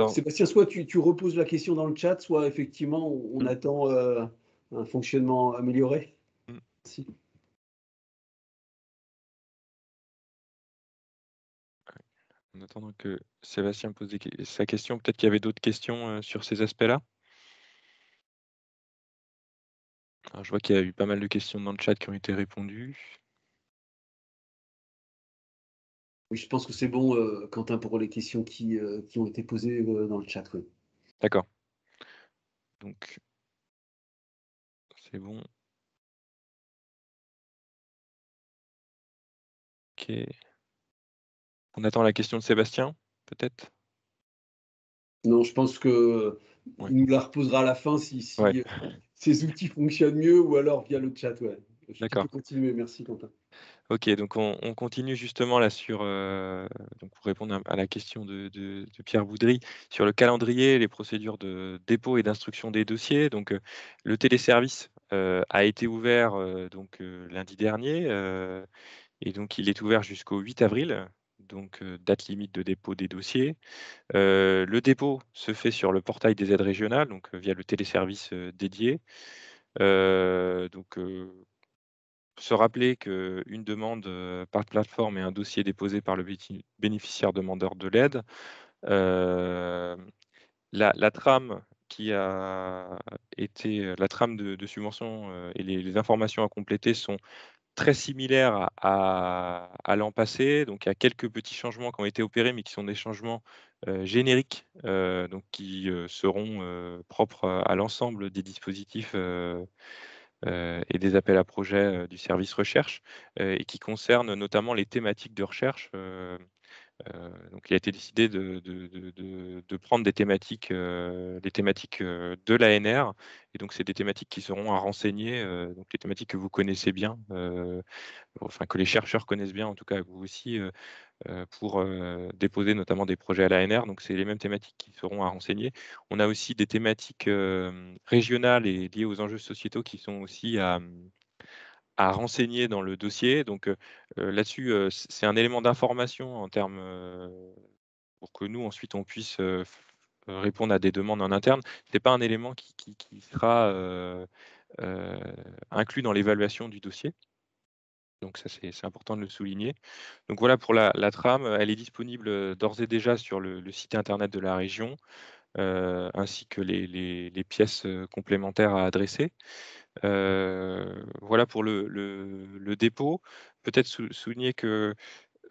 Sébastien, soit tu reposes la question dans le chat, soit effectivement on attend un fonctionnement amélioré. Merci. En attendant que Sébastien pose sa question, peut-être qu'il y avait d'autres questions sur ces aspects-là. Alors, je vois qu'il y a eu pas mal de questions dans le chat qui ont été répondues. Oui, je pense que c'est bon, Quentin, pour les questions qui ont été posées dans le chat. Oui. D'accord. Donc, c'est bon. Ok. On attend la question de Sébastien, peut-être? Non, je pense que Ouais. il nous la reposera à la fin si Ouais. ces outils fonctionnent mieux ou alors via le chat. Ouais. Tu D'accord. peux continuer. Merci, Quentin. Ok, donc on continue justement là sur, donc pour répondre à la question de Pierre Boudry, sur le calendrier, les procédures de dépôt et d'instruction des dossiers. Donc, le téléservice a été ouvert donc lundi dernier, et donc il est ouvert jusqu'au 8 avril, donc date limite de dépôt des dossiers. Le dépôt se fait sur le portail des aides régionales, donc via le téléservice dédié. Donc, se rappeler qu'une demande par plateforme est un dossier déposé par le bénéficiaire demandeur de l'aide. La trame qui a été la trame de subvention et les informations à compléter sont très similaire à l'an passé. Donc il y a quelques petits changements qui ont été opérés, mais qui sont des changements génériques, donc qui seront propres à l'ensemble des dispositifs et des appels à projets du service recherche, et qui concernent notamment les thématiques de recherche. Donc il a été décidé de prendre des thématiques, les thématiques de l'ANR, et donc c'est des thématiques qui seront à renseigner, donc les thématiques que vous connaissez bien, enfin que les chercheurs connaissent bien, en tout cas vous aussi, pour déposer notamment des projets à l'ANR. Donc c'est les mêmes thématiques qui seront à renseigner. On a aussi des thématiques régionales et liées aux enjeux sociétaux qui sont aussi à renseigner dans le dossier. Donc là-dessus, c'est un élément d'information en termes pour que nous ensuite on puisse répondre à des demandes en interne. C'est pas un élément qui sera euh, inclus dans l'évaluation du dossier. Donc ça, c'est important de le souligner. Donc voilà pour la trame, elle est disponible d'ores et déjà sur le site internet de la région, ainsi que les pièces complémentaires à adresser. Voilà pour le dépôt. Peut-être souligner que,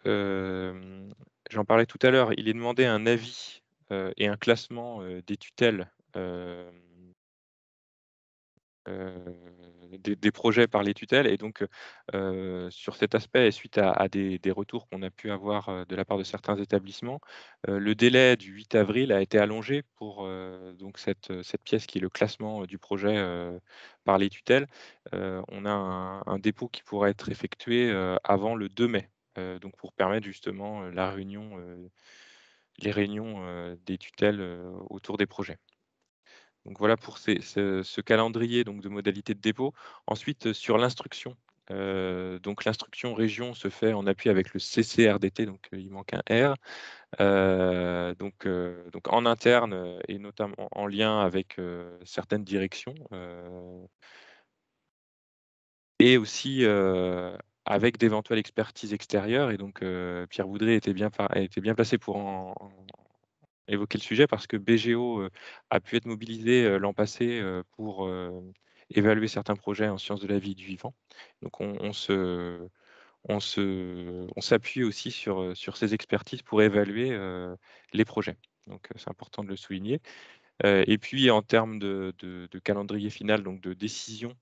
j'en parlais tout à l'heure, il est demandé un avis et un classement des tutelles des projets par les tutelles, et donc sur cet aspect et suite à des retours qu'on a pu avoir de la part de certains établissements, le délai du 8 avril a été allongé pour donc cette pièce qui est le classement du projet par les tutelles. On a un dépôt qui pourrait être effectué avant le 2 mai, donc pour permettre justement les réunions des tutelles autour des projets. Donc voilà pour ce calendrier donc de modalités de dépôt. Ensuite, sur l'instruction, donc l'instruction région se fait en appui avec le CCRDT, donc il manque un R. Donc en interne et notamment en lien avec certaines directions, et aussi avec d'éventuelles expertises extérieures. Et donc Pierre Boudré était bien placé pour évoquer le sujet, parce que BGO a pu être mobilisé l'an passé pour évaluer certains projets en sciences de la vie et du vivant. Donc on s'appuie aussi sur ces expertises pour évaluer les projets. Donc c'est important de le souligner. Et puis en termes de calendrier final, donc de décision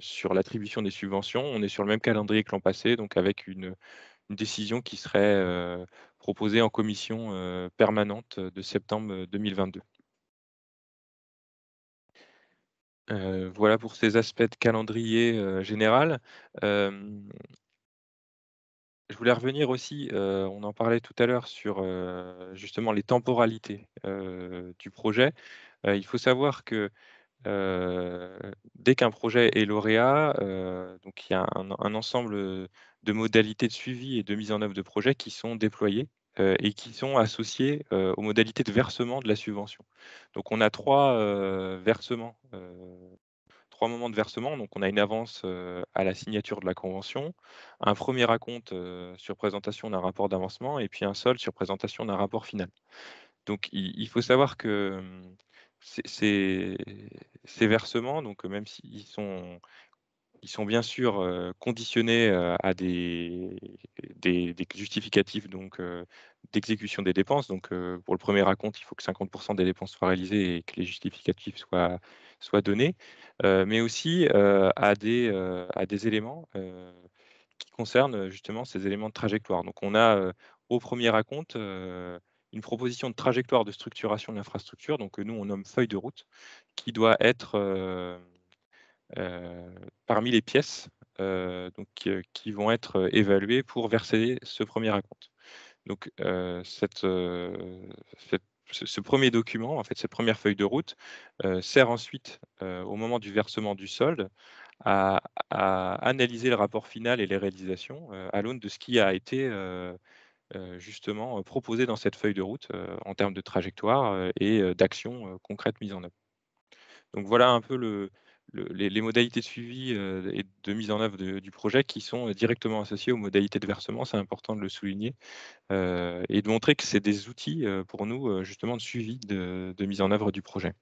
sur l'attribution des subventions, on est sur le même calendrier que l'an passé, donc avec une décision qui serait proposée en commission permanente de septembre 2022. Voilà pour ces aspects de calendrier général. Je voulais revenir aussi, on en parlait tout à l'heure sur justement les temporalités du projet. Il faut savoir que dès qu'un projet est lauréat, donc il y a un ensemble de modalités de suivi et de mise en œuvre de projets qui sont déployées et qui sont associées aux modalités de versement de la subvention. Donc on a 3 versements, 3 moments de versement. Donc on a une avance à la signature de la convention, un premier acompte sur présentation d'un rapport d'avancement, et puis un solde sur présentation d'un rapport final. Donc il faut savoir que ces versements, donc même s'ils sont bien sûr conditionnés à des justificatifs donc d'exécution des dépenses. Donc pour le premier acompte, il faut que 50% des dépenses soient réalisées et que les justificatifs soient donnés, mais aussi à des éléments qui concernent justement ces éléments de trajectoire. Donc on a au premier acompte une proposition de trajectoire de structuration de l'infrastructure, donc que nous on nomme feuille de route, qui doit être parmi les pièces donc qui vont être évaluées pour verser ce premier acompte. Donc ce premier document, en fait, cette première feuille de route, sert ensuite, au moment du versement du solde, à analyser le rapport final et les réalisations, à l'aune de ce qui a été, justement, proposé dans cette feuille de route, en termes de trajectoire, et d'actions concrètes mises en œuvre. Donc voilà un peu les modalités de suivi et de mise en œuvre du projet qui sont directement associées aux modalités de versement. C'est important de le souligner et de montrer que c'est des outils pour nous justement de suivi de mise en œuvre du projet.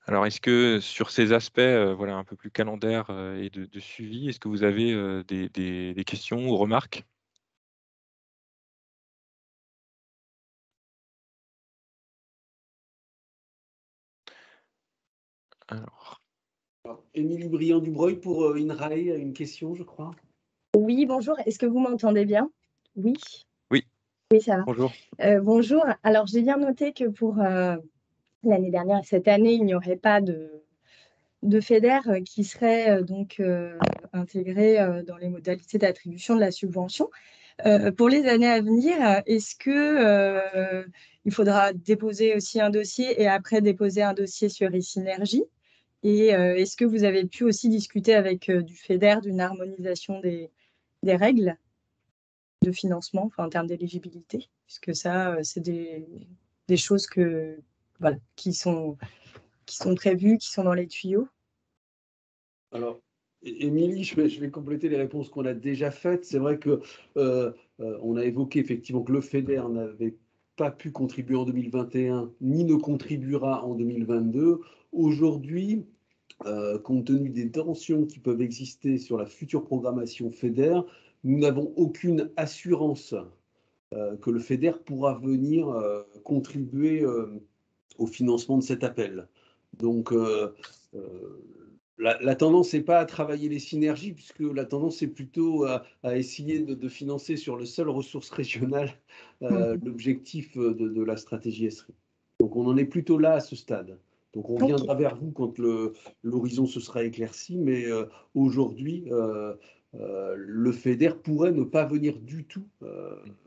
Alors, est-ce que sur ces aspects voilà, un peu plus calendaires et de suivi, est-ce que vous avez des questions ou remarques? Alors, Émilie Briand-Dubreuil pour INRAE a une question, je crois. Oui, bonjour. Est-ce que vous m'entendez bien? Oui. oui, Oui, ça va. bonjour. Bonjour. Alors, j'ai bien noté que pour l'année dernière et cette année, il n'y aurait pas de FEDER qui serait donc intégré dans les modalités d'attribution de la subvention. Pour les années à venir, est-ce que il faudra déposer aussi un dossier et après déposer un dossier sur e-Synergie? Et est-ce que vous avez pu aussi discuter avec du FEDER d'une harmonisation des règles de financement, enfin, en termes d'éligibilité, puisque ça, c'est des choses voilà, qui sont prévues, qui sont dans les tuyaux. Alors, Émilie, je vais compléter les réponses qu'on a déjà faites. C'est vrai que on a évoqué effectivement que le FEDER n'avait pas pu contribuer en 2021, ni ne contribuera en 2022. Aujourd'hui, compte tenu des tensions qui peuvent exister sur la future programmation FEDER, nous n'avons aucune assurance que le FEDER pourra venir contribuer au financement de cet appel. Donc, la tendance n'est pas à travailler les synergies, puisque la tendance est plutôt à essayer de financer sur le seul ressource régionale l'objectif de la stratégie ESRI. Donc, on en est plutôt là à ce stade. Donc, on viendra vers vous quand l'horizon se sera éclairci, mais aujourd'hui, le FEDER pourrait ne pas venir du tout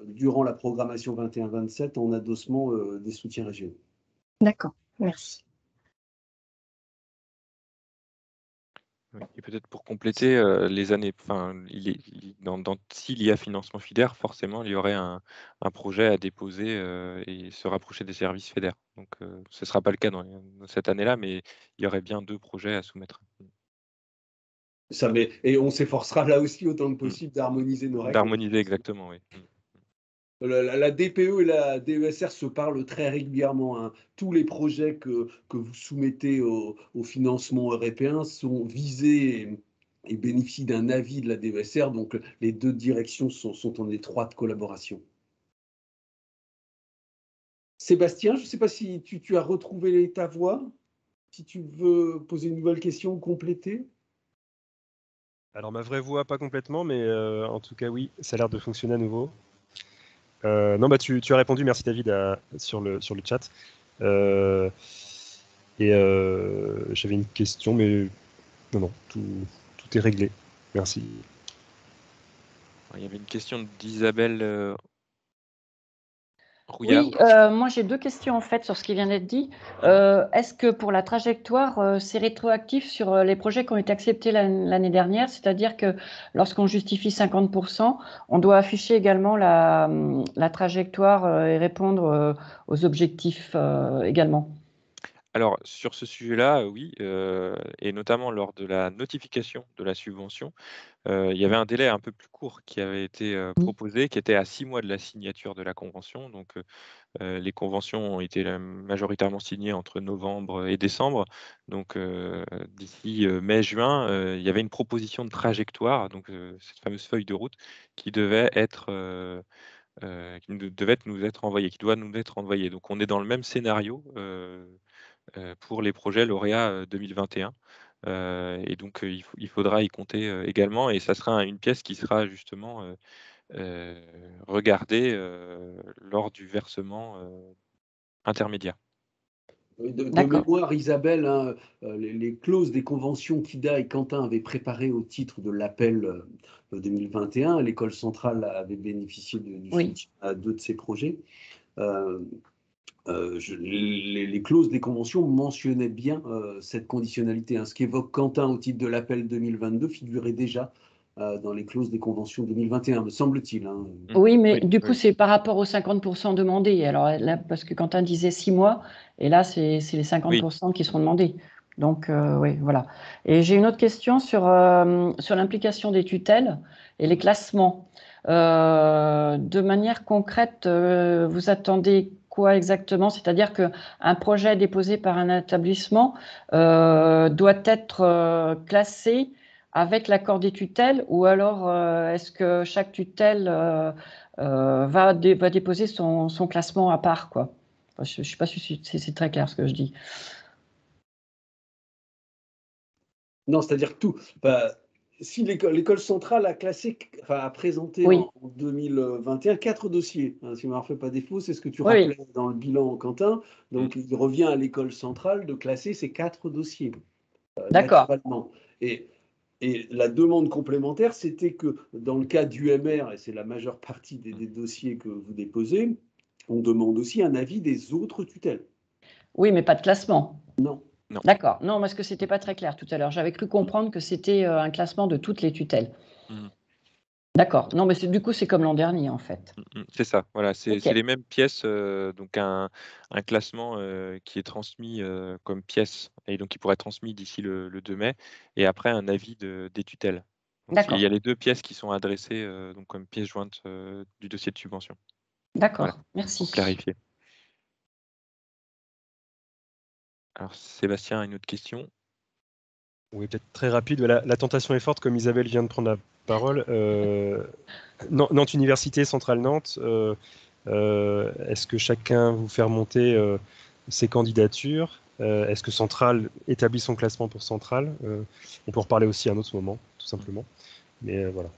durant la programmation 21-27 en adossement des soutiens régionaux. D'accord, merci. Et peut-être pour compléter les années, enfin, s'il y a financement FEDER, forcément, il y aurait un projet à déposer et se rapprocher des services FEDER. Donc, ce ne sera pas le cas dans cette année-là, mais il y aurait bien 2 projets à soumettre. Et on s'efforcera là aussi autant que possible d'harmoniser nos règles. D'harmoniser, exactement, oui. La DPE et la DESR se parlent très régulièrement, hein. Tous les projets que vous soumettez au financement européen sont visés et bénéficient d'un avis de la DESR. Donc, les deux directions sont en étroite collaboration. Sébastien, je ne sais pas si tu as retrouvé ta voix, si tu veux poser une nouvelle question ou compléter. Alors, ma vraie voix, pas complètement, mais en tout cas, oui, ça a l'air de fonctionner à nouveau. Non, bah, tu as répondu, merci David, sur le chat. J'avais une question, mais non, tout est réglé. Merci. Il y avait une question d'Isabelle Rouillard. Oui, moi j'ai 2 questions en fait sur ce qui vient d'être dit. Est-ce que pour la trajectoire, c'est rétroactif sur les projets qui ont été acceptés l'année dernière? C'est-à-dire que lorsqu'on justifie 50%, on doit afficher également la trajectoire et répondre aux objectifs également? Alors, sur ce sujet-là, oui, et notamment lors de la notification de la subvention, il y avait un délai un peu plus court qui avait été proposé, qui était à 6 mois de la signature de la convention. Donc, les conventions ont été majoritairement signées entre novembre et décembre. Donc, d'ici mai-juin, il y avait une proposition de trajectoire, donc cette fameuse feuille de route qui devait nous être envoyée, qui doit nous être envoyée. Donc, on est dans le même scénario pour les projets lauréats 2021. Et donc, il faudra y compter également, et ça sera une pièce qui sera justement regardée lors du versement intermédiaire. De mémoire, Isabelle, hein, les clauses des conventions qu'Ida et Quentin avaient préparées au titre de l'appel 2021, l'école centrale avait bénéficié du soutien à 2 de ces projets. Les clauses des conventions mentionnaient bien cette conditionnalité, hein. Ce qu'évoque Quentin au titre de l'appel 2022 figurait déjà dans les clauses des conventions 2021, me semble-t-il, hein. Oui, mais du coup, c'est par rapport aux 50% demandés. Alors là, parce que Quentin disait 6 mois, et là, c'est les 50% qui seront demandés. Donc, oui, voilà. Et j'ai une autre question sur l'implication des tutelles et les classements. De manière concrète, vous attendez quoi exactement? C'est-à-dire qu'un projet déposé par un établissement doit être classé avec l'accord des tutelles, ou alors est-ce que chaque tutelle va déposer son classement à part, quoi? Enfin, je ne sais pas si c'est très clair ce que je dis. Non, c'est-à-dire tout. Si l'école centrale a classé, a présenté Oui. en 2021 4 dossiers, hein, si je ne me refais pas défaut, c'est ce que tu Oui, rappelais dans le bilan, Quentin. Donc, il revient à l'école centrale de classer ces 4 dossiers, d'accord. naturellement. Et la demande complémentaire, c'était que dans le cas d'UMR, et c'est la majeure partie des dossiers que vous déposez, on demande aussi un avis des autres tutelles. Oui, mais pas de classement. Non. Non. D'accord. Non, parce que c'était pas très clair tout à l'heure. J'avais cru comprendre que c'était un classement de toutes les tutelles. D'accord. Non, mais du coup, c'est comme l'an dernier, en fait. C'est ça, voilà, c'est Ok. les mêmes pièces, donc un classement qui est transmis comme pièce, et donc qui pourrait être transmis d'ici le 2 mai, et après un avis des tutelles. Donc il y D'accord. a les 2 pièces qui sont adressées donc comme pièces jointes du dossier de subvention. D'accord. Voilà, Merci. pour clarifier. Alors Sébastien a une autre question. Oui, peut-être très rapide. La tentation est forte, comme Isabelle vient de prendre la parole. Nantes Université, Centrale Nantes, est-ce que chacun vous fait remonter ses candidatures? Est-ce que Centrale établit son classement pour Centrale? On peut en reparler aussi à un autre moment, tout simplement. Mais voilà.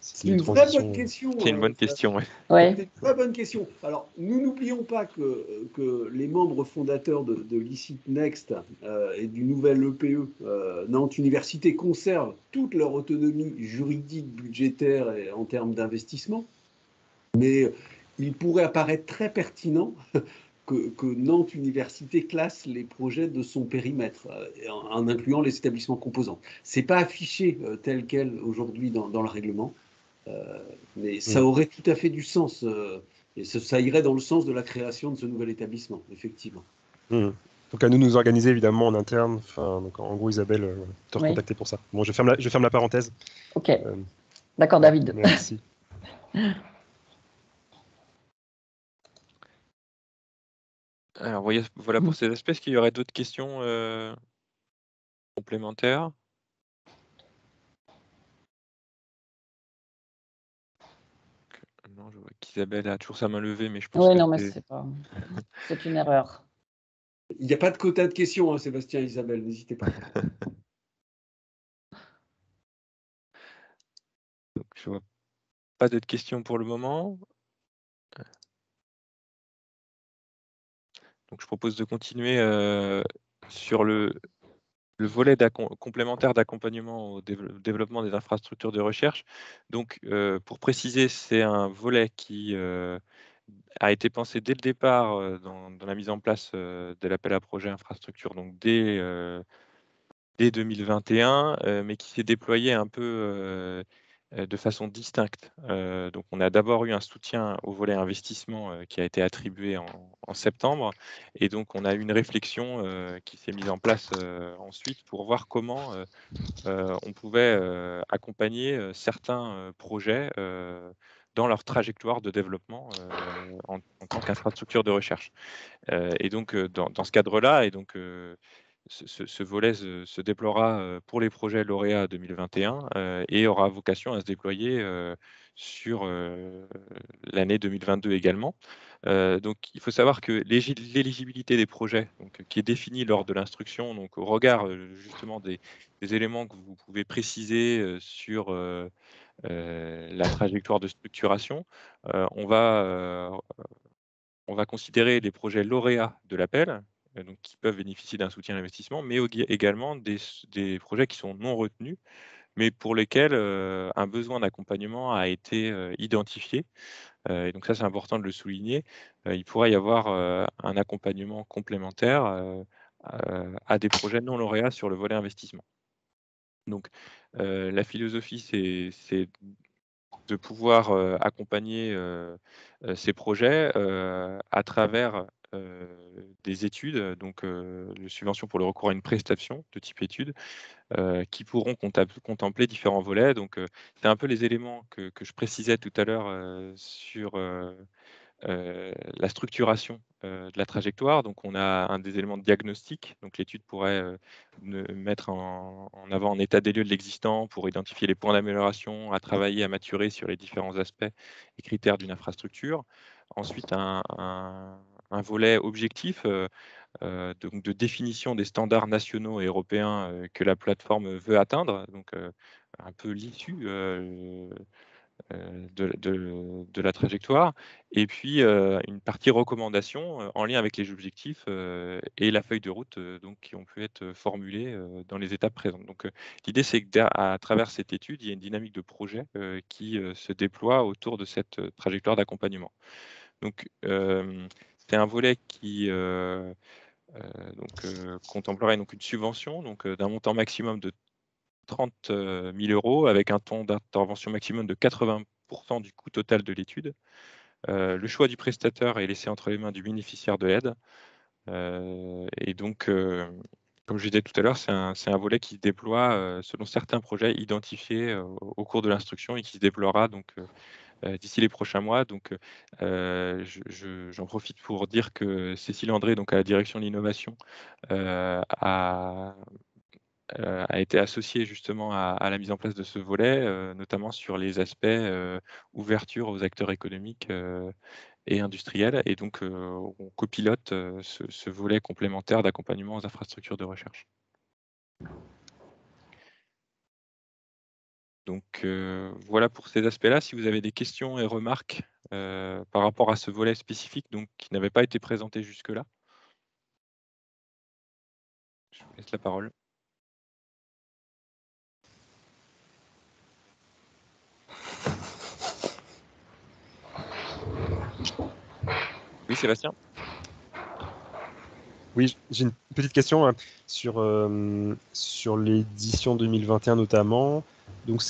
C'est une très bonne question. C'est une bonne question, oui. Ouais. C'est une très bonne question. Alors, nous n'oublions pas que les membres fondateurs de l'ICIT Next et du nouvel EPE, Nantes Université, conservent toute leur autonomie juridique, budgétaire et en termes d'investissement. Mais il pourrait apparaître très pertinent que Nantes Université classe les projets de son périmètre, en incluant les établissements composants. Ce n'est pas affiché tel quel aujourd'hui dans le règlement. Mais ça aurait tout à fait du sens, et ça irait dans le sens de la création de ce nouvel établissement, effectivement. Donc à nous organiser évidemment en interne. Donc en gros, Isabelle, te recontacter pour ça. Bon, je ferme la parenthèse. Ok. D'accord, David. Merci. Alors voilà pour ces aspects. Est-ce qu'il y aurait d'autres questions complémentaires? Non, je vois qu'Isabelle a toujours sa main levée, mais je pense que non, mais c'est une erreur. Il n'y a pas de quota de questions, hein, Sébastien et Isabelle, n'hésitez pas. Donc, je vois pas d'autres questions pour le moment. Donc, je propose de continuer sur le volet complémentaire d'accompagnement au développement des infrastructures de recherche. Donc, pour préciser, c'est un volet qui a été pensé dès le départ dans la mise en place de l'appel à projet infrastructure, donc dès 2021, mais qui s'est déployé un peu de façon distincte. Donc, on a d'abord eu un soutien au volet investissement qui a été attribué en septembre, et donc on a eu une réflexion qui s'est mise en place ensuite pour voir comment on pouvait accompagner certains projets dans leur trajectoire de développement en tant qu'infrastructure de recherche. Et donc, dans ce cadre-là, et donc ce volet se déploiera pour les projets lauréats 2021 et aura vocation à se déployer sur l'année 2022 également. Donc, il faut savoir que l'éligibilité des projets, donc, qui est définie lors de l'instruction, donc au regard justement des éléments que vous pouvez préciser sur la trajectoire de structuration, on va considérer les projets lauréats de l'appel, donc qui peuvent bénéficier d'un soutien à l'investissement, mais également des projets qui sont non retenus, mais pour lesquels un besoin d'accompagnement a été identifié. Et donc ça, c'est important de le souligner. Il pourrait y avoir un accompagnement complémentaire à des projets non lauréats sur le volet investissement. Donc la philosophie, c'est de pouvoir accompagner ces projets à travers des études, donc les subventions pour le recours à une prestation de type études, qui pourront contempler différents volets. Donc, c'est un peu les éléments que je précisais tout à l'heure sur la structuration de la trajectoire. Donc, on a un des éléments de diagnostic. Donc, l'étude pourrait mettre en avant un état des lieux de l'existant pour identifier les points d'amélioration à travailler, à maturer sur les différents aspects et critères d'une infrastructure. Ensuite, un volet objectif donc de définition des standards nationaux et européens que la plateforme veut atteindre. Donc, un peu l'issue de la trajectoire, et puis une partie recommandation en lien avec les objectifs et la feuille de route donc, qui ont pu être formulées dans les étapes présentes. Donc l'idée, c'est qu'à travers cette étude, il y a une dynamique de projet qui se déploie autour de cette trajectoire d'accompagnement. Donc c'est un volet qui contemplerait donc une subvention donc, d'un montant maximum de 30 000 € avec un taux d'intervention maximum de 80% du coût total de l'étude. Le choix du prestataire est laissé entre les mains du bénéficiaire de l'aide. Et donc, comme je disais tout à l'heure, c'est un volet qui se déploie selon certains projets identifiés au cours de l'instruction et qui se déploiera donc d'ici les prochains mois. Donc, j'en profite pour dire que Cécile André, donc à la direction de l'innovation, a été associée justement à la mise en place de ce volet, notamment sur les aspects ouverture aux acteurs économiques et industriels. Et donc, on copilote ce volet complémentaire d'accompagnement aux infrastructures de recherche. Donc, voilà pour ces aspects-là. Si vous avez des questions et remarques par rapport à ce volet spécifique donc, qui n'avait pas été présenté jusque-là, je vous laisse la parole. Oui, Sébastien? Oui, j'ai une petite question sur l'édition 2021 notamment. Donc,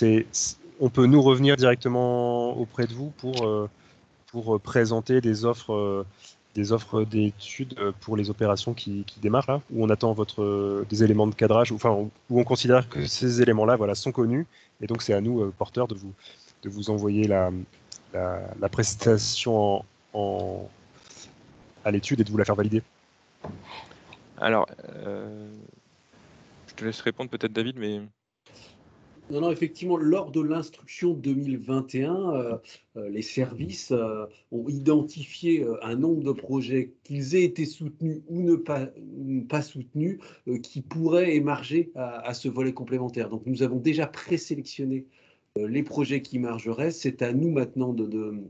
on peut nous revenir directement auprès de vous pour présenter des offres d'études pour les opérations qui démarrent là, où on attend des éléments de cadrage, où on considère que ces éléments-là voilà, sont connus, et donc c'est à nous, porteurs, de vous envoyer la présentation à l'étude et de vous la faire valider. Alors, je te laisse répondre peut-être, David, mais... Non, effectivement, lors de l'instruction 2021, les services ont identifié un nombre de projets, qu'ils aient été soutenus ou pas soutenus, qui pourraient émarger à ce volet complémentaire. Donc, nous avons déjà présélectionné les projets qui émargeraient. C'est à nous maintenant de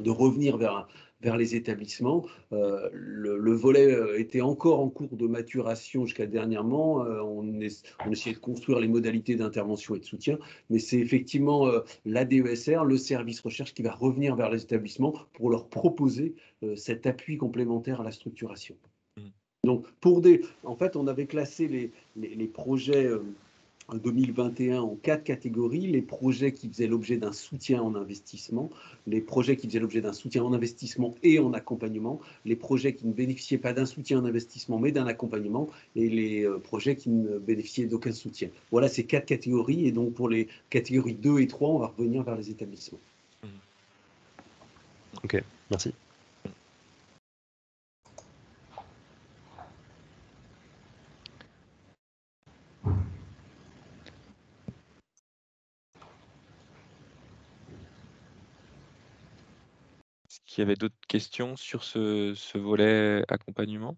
revenir vers les établissements. Le volet était encore en cours de maturation jusqu'à dernièrement. On essayait de construire les modalités d'intervention et de soutien, mais c'est effectivement l'ADESR, le service recherche, qui va revenir vers les établissements pour leur proposer cet appui complémentaire à la structuration. Donc, en fait, on avait classé les projets 2021 en 4 catégories: les projets qui faisaient l'objet d'un soutien en investissement, les projets qui faisaient l'objet d'un soutien en investissement et en accompagnement, les projets qui ne bénéficiaient pas d'un soutien en investissement mais d'un accompagnement, et les projets qui ne bénéficiaient d'aucun soutien. Voilà ces 4 catégories, et donc pour les catégories 2 et 3, on va revenir vers les établissements. Ok, merci. Est-ce qu'il y avait d'autres questions sur ce volet accompagnement?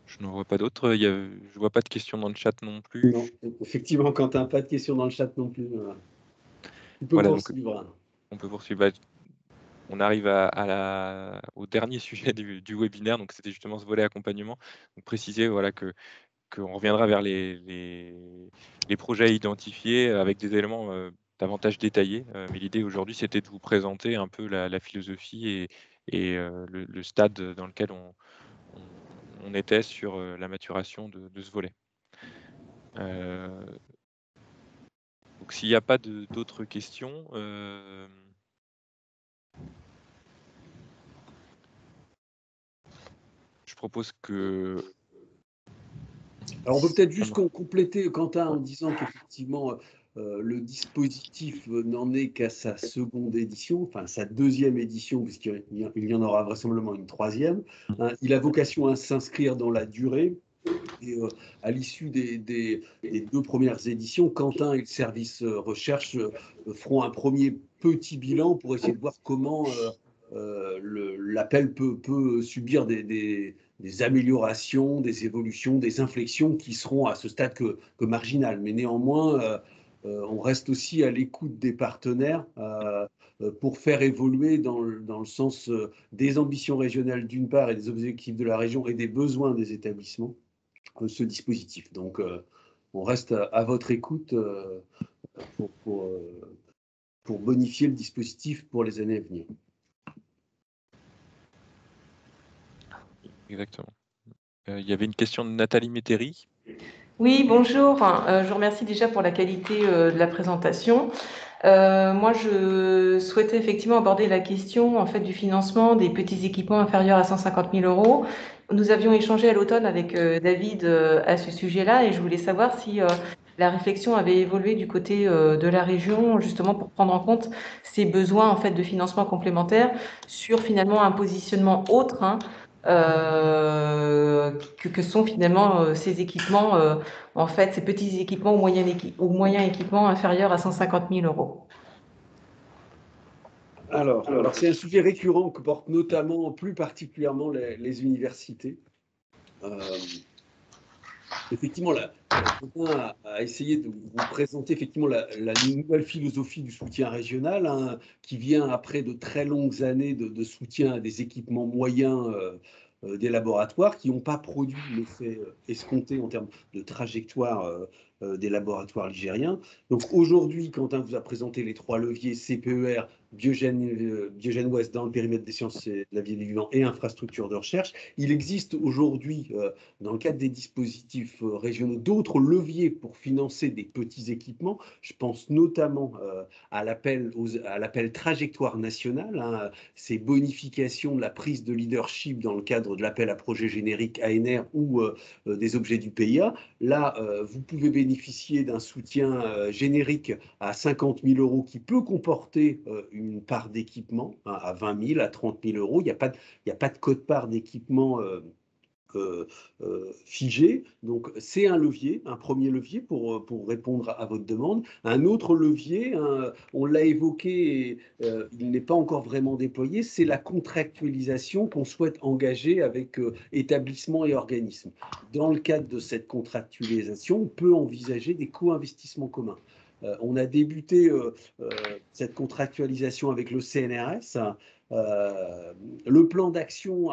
Je n'en vois pas d'autres. Je ne vois pas de questions dans le chat non plus. Non, effectivement, Quentin, pas de questions dans le chat non plus. On peut poursuivre. Donc, on peut poursuivre. On arrive au dernier sujet du webinaire, donc c'était justement ce volet accompagnement. Donc préciser voilà, qu'on reviendra vers les projets identifiés avec des éléments davantage détaillés. Mais l'idée aujourd'hui, c'était de vous présenter un peu la philosophie et le stade dans lequel on était sur la maturation de ce volet. Donc s'il n'y a pas d'autres questions, je propose que... Alors, on peut peut-être juste compléter, Quentin, en disant qu'effectivement, le dispositif n'en est qu'à sa seconde édition, enfin sa deuxième édition, puisqu'il y en aura vraisemblablement une troisième. Hein. Il a vocation à s'inscrire dans la durée. Et à l'issue des 2 premières éditions, Quentin et le service recherche feront un premier petit bilan pour essayer de voir comment l'appel peut subir des améliorations, des évolutions, des inflexions qui seront à ce stade que marginales. Mais néanmoins, on reste aussi à l'écoute des partenaires pour faire évoluer dans le sens des ambitions régionales d'une part et des objectifs de la région et des besoins des établissements ce dispositif. Donc, on reste à votre écoute pour bonifier le dispositif pour les années à venir. Exactement. Il y avait une question de Nathalie Métairie. Oui, bonjour. Je vous remercie déjà pour la qualité de la présentation. Moi, je souhaitais effectivement aborder la question en fait, du financement des petits équipements inférieurs à 150 000 €. Nous avions échangé à l'automne avec David à ce sujet-là et je voulais savoir si la réflexion avait évolué du côté de la région, justement pour prendre en compte ces besoins en fait, de financement complémentaire sur finalement un positionnement autre que sont finalement ces équipements, en fait, ces petits équipements ou moyens équipements inférieurs à 150 000 €. Alors c'est un sujet récurrent que portent notamment, plus particulièrement, les universités. Effectivement, on a essayé de vous présenter effectivement la nouvelle philosophie du soutien régional, hein, qui vient après de très longues années de soutien à des équipements moyens des laboratoires qui n'ont pas produit l'effet escompté en termes de trajectoire des laboratoires ligériens. Donc aujourd'hui, Quentin vous a présenté les 3 leviers CPER, Biogène Ouest dans le périmètre des sciences et de la vie et du vivant et infrastructures de recherche. Il existe aujourd'hui, dans le cadre des dispositifs régionaux, d'autres leviers pour financer des petits équipements. Je pense notamment à l'appel trajectoire nationale, hein, ces bonifications de la prise de leadership dans le cadre de l'appel à projet générique ANR ou des objets du PIA. Là, vous pouvez bénéficier d'un soutien générique à 50 000 € qui peut comporter une part d'équipement à 20 000, à 30 000 €. Il n'y a pas de quote-part d'équipement figé. Donc, c'est un levier, un premier levier pour répondre à votre demande. Un autre levier, hein, on l'a évoqué, et, il n'est pas encore vraiment déployé, c'est la contractualisation qu'on souhaite engager avec établissements et organismes. Dans le cadre de cette contractualisation, on peut envisager des co-investissements communs. On a débuté cette contractualisation avec le CNRS. Le plan d'action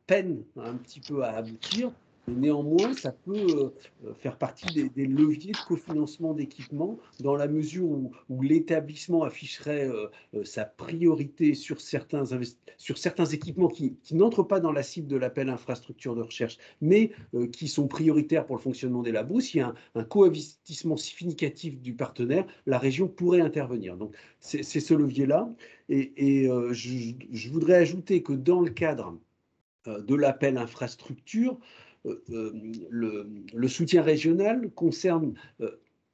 peine un petit peu à aboutir, mais néanmoins, ça peut faire partie des leviers de cofinancement d'équipements dans la mesure où l'établissement afficherait sa priorité sur certains équipements qui n'entrent pas dans la cible de l'appel infrastructure de recherche, mais qui sont prioritaires pour le fonctionnement des labos. S'il y a un co-investissement significatif du partenaire, la région pourrait intervenir. Donc, c'est ce levier-là. Et je voudrais ajouter que dans le cadre de l'appel infrastructure, le soutien régional concerne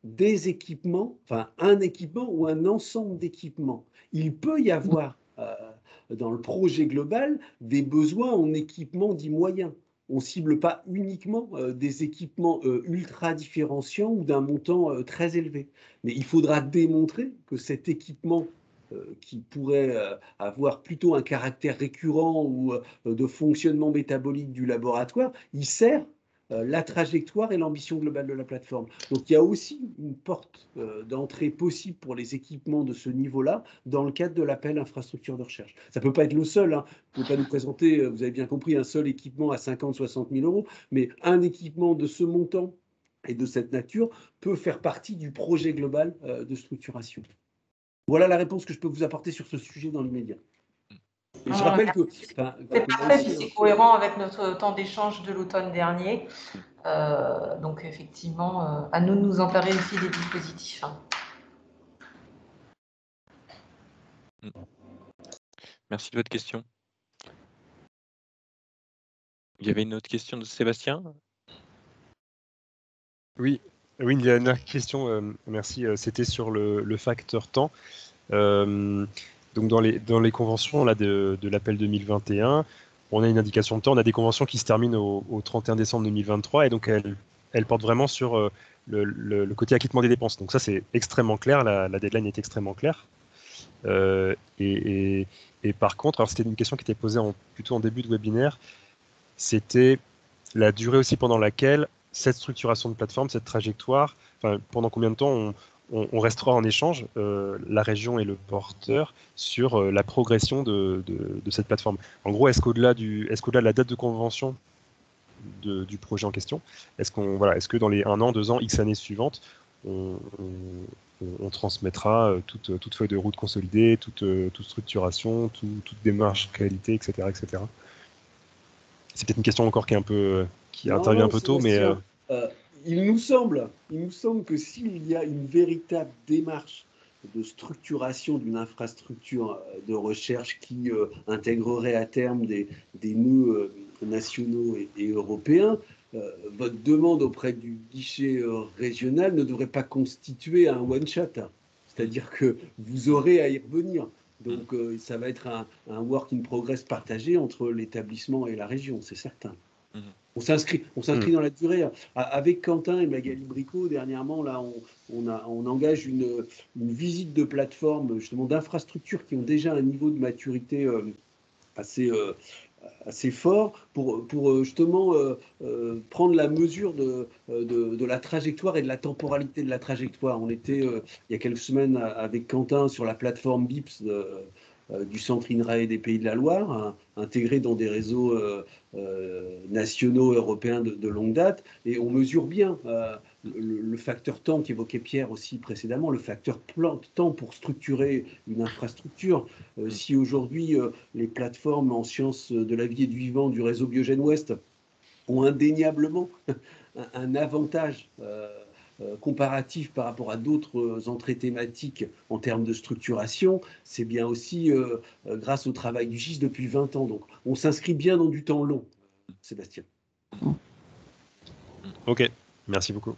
des équipements, enfin un équipement ou un ensemble d'équipements. Il peut y avoir dans le projet global des besoins en équipements dits moyens. On ne cible pas uniquement des équipements ultra différenciants ou d'un montant très élevé. Mais il faudra démontrer que cet équipement qui pourrait avoir plutôt un caractère récurrent ou de fonctionnement métabolique du laboratoire, il sert la trajectoire et l'ambition globale de la plateforme. Donc il y a aussi une porte d'entrée possible pour les équipements de ce niveau-là dans le cadre de l'appel infrastructure de recherche. Ça ne peut pas être le seul, hein. Vous ne pouvez pas nous présenter, vous avez bien compris, un seul équipement à 50-60 000 €, mais un équipement de ce montant et de cette nature peut faire partie du projet global de structuration. Voilà la réponse que je peux vous apporter sur ce sujet dans l'immédiat. Et je rappelle que... C'est parfait, puis c'est cohérent avec notre temps d'échange de l'automne dernier. Donc effectivement, à nous de nous emparer aussi des dispositifs. Merci de votre question. Il y avait une autre question de Sébastien? Oui, oui, une dernière question, merci. C'était sur le facteur temps. Donc dans les conventions là, de l'appel 2021, on a une indication de temps. On a des conventions qui se terminent au 31 décembre 2023 et donc elles portent vraiment sur le côté acquittement des dépenses. Donc ça, c'est extrêmement clair. La deadline est extrêmement claire. Et par contre, alors c'était une question qui était posée plutôt en début de webinaire. C'était la durée aussi pendant laquelle cette structuration de plateforme, cette trajectoire, pendant combien de temps on restera en échange, la région et le porteur, sur la progression de cette plateforme. En gros, est-ce qu'au-delà de la date de convention du projet en question, est-ce que dans les 1 an, 2 ans, X années suivantes, on transmettra toute feuille de route consolidée, toute structuration, toute démarche qualité, etc. etc. C'est peut-être une question encore qui intervient un peu tôt, mais il nous semble que s'il y a une véritable démarche de structuration d'une infrastructure de recherche qui intégrerait à terme des nœuds nationaux et européens, votre demande auprès du guichet régional ne devrait pas constituer un one-shot. C'est-à-dire que vous aurez à y revenir. Donc, ça va être un work in progress partagé entre l'établissement et la région, c'est certain. On s'inscrit dans la durée. Avec Quentin et Magali Bricot, dernièrement, là, on engage une visite de plateforme, justement, d'infrastructures qui ont déjà un niveau de maturité assez fort pour justement prendre la mesure de la trajectoire et de la temporalité de la trajectoire. On était il y a quelques semaines avec Quentin sur la plateforme BIPS du Centre INRAE des Pays de la Loire, intégré dans des réseaux nationaux européens de longue date, et on mesure bien le facteur temps qu'évoquait Pierre aussi précédemment, le facteur temps pour structurer une infrastructure. Si aujourd'hui les plateformes en sciences de la vie et du vivant du réseau Biogène Ouest ont indéniablement un avantage comparatif par rapport à d'autres entrées thématiques en termes de structuration, c'est bien aussi grâce au travail du GIS depuis 20 ans. Donc on s'inscrit bien dans du temps long, Sébastien. Ok, merci beaucoup.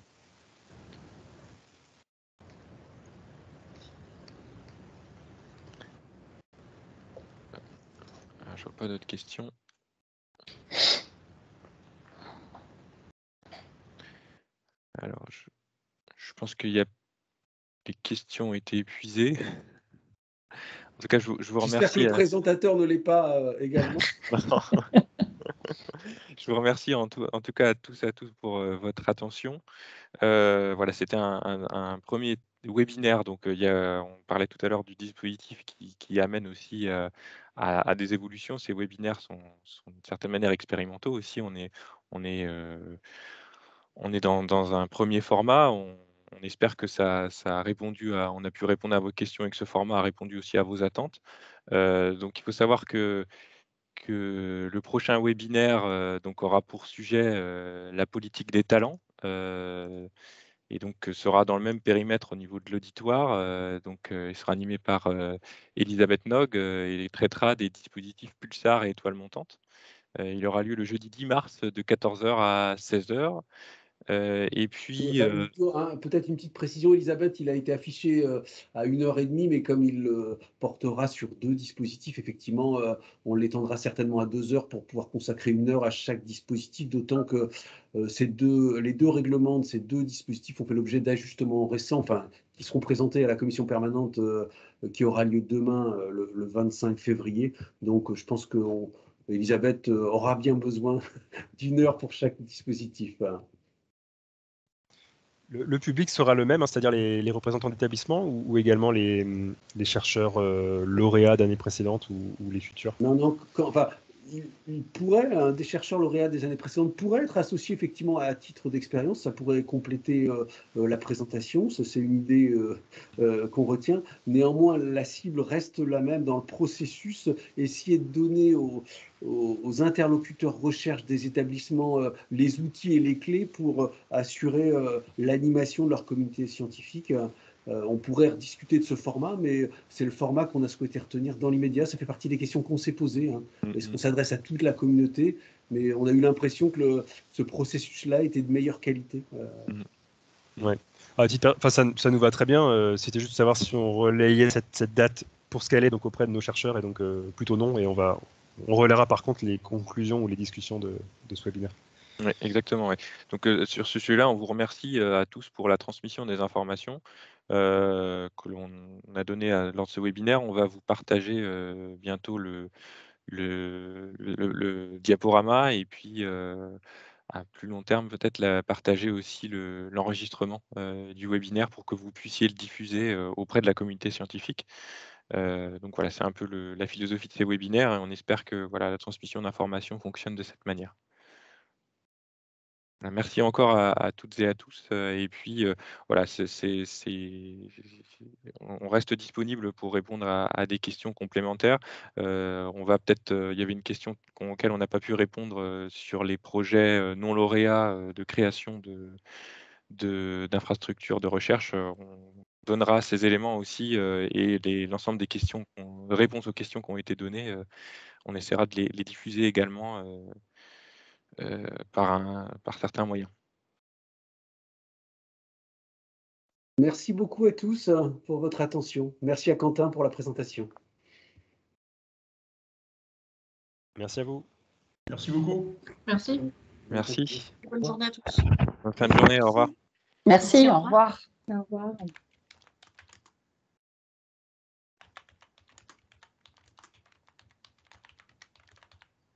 Je vois pas d'autres questions. Alors, je pense que les questions ont été épuisées. En tout cas, je vous remercie. J'espère que le présentateur ne l'est pas également. Je vous remercie en tout cas à tous pour votre attention. Voilà, c'était un premier webinaire. Donc, on parlait tout à l'heure du dispositif qui amène aussi à des évolutions. Ces webinaires sont d'une certaine manière expérimentaux aussi. On est dans un premier format. On espère que ça a répondu on a pu répondre à vos questions et que ce format a répondu aussi à vos attentes. Donc il faut savoir que le prochain webinaire donc aura pour sujet la politique des talents, et donc sera dans le même périmètre au niveau de l'auditoire. Donc il sera animé par Elisabeth Nog et traitera des dispositifs Pulsar et étoiles montantes. Il aura lieu le jeudi 10 mars de 14h à 16h. Et puis peut-être une petite précision, Elisabeth, il a été affiché à 1h30, mais comme il portera sur 2 dispositifs, effectivement, on l'étendra certainement à 2 heures pour pouvoir consacrer 1 heure à chaque dispositif, d'autant que les deux règlements de ces 2 dispositifs ont fait l'objet d'ajustements récents, qui seront présentés à la commission permanente qui aura lieu demain, le 25 février. Donc, je pense que Elisabeth aura bien besoin d'1 heure pour chaque dispositif. Le public sera le même, hein, c'est-à-dire les représentants d'établissement ou également les chercheurs lauréats d'années précédentes ou les futurs? Non, il pourrait, des chercheurs lauréats des années précédentes pourraient être associés effectivement à titre d'expérience, ça pourrait compléter la présentation, ça c'est une idée qu'on retient. Néanmoins, la cible reste la même dans le processus, essayer de donner aux interlocuteurs recherche des établissements les outils et les clés pour assurer l'animation de leur communauté scientifique. On pourrait rediscuter de ce format, mais c'est le format qu'on a souhaité retenir dans l'immédiat. Ça fait partie des questions qu'on s'est posées. Est-ce qu'on s'adresse à toute la communauté mais on a eu l'impression que ce processus-là était de meilleure qualité. Ouais. Ça nous va très bien. C'était juste de savoir si on relayait cette date pour ce qu'elle est donc auprès de nos chercheurs, et donc plutôt non, et on relaiera par contre les conclusions ou les discussions de ce webinaire. Ouais, exactement. Ouais. Donc sur ce sujet-là, on vous remercie à tous pour la transmission des informations que l'on a données lors de ce webinaire. On va vous partager bientôt le diaporama, et puis à plus long terme, peut-être partager aussi l'enregistrement du webinaire pour que vous puissiez le diffuser auprès de la communauté scientifique. Donc voilà, c'est un peu la philosophie de ces webinaires, et on espère que voilà, la transmission d'informations fonctionne de cette manière. Merci encore à toutes et à tous. Et puis voilà, on reste disponible pour répondre à des questions complémentaires. On va peut-être, il y avait une question auquel on n'a pas pu répondre sur les projets non lauréats de création d'infrastructures de recherche. On donnera ces éléments aussi et l'ensemble des questions, réponses aux questions qui ont été données. On essaiera de les diffuser également par certains moyens. Merci beaucoup à tous pour votre attention. Merci à Quentin pour la présentation. Merci à vous. Merci beaucoup. Merci. Merci. Bonne journée à tous. Bonne fin de journée, au revoir. Merci, au revoir. Au revoir.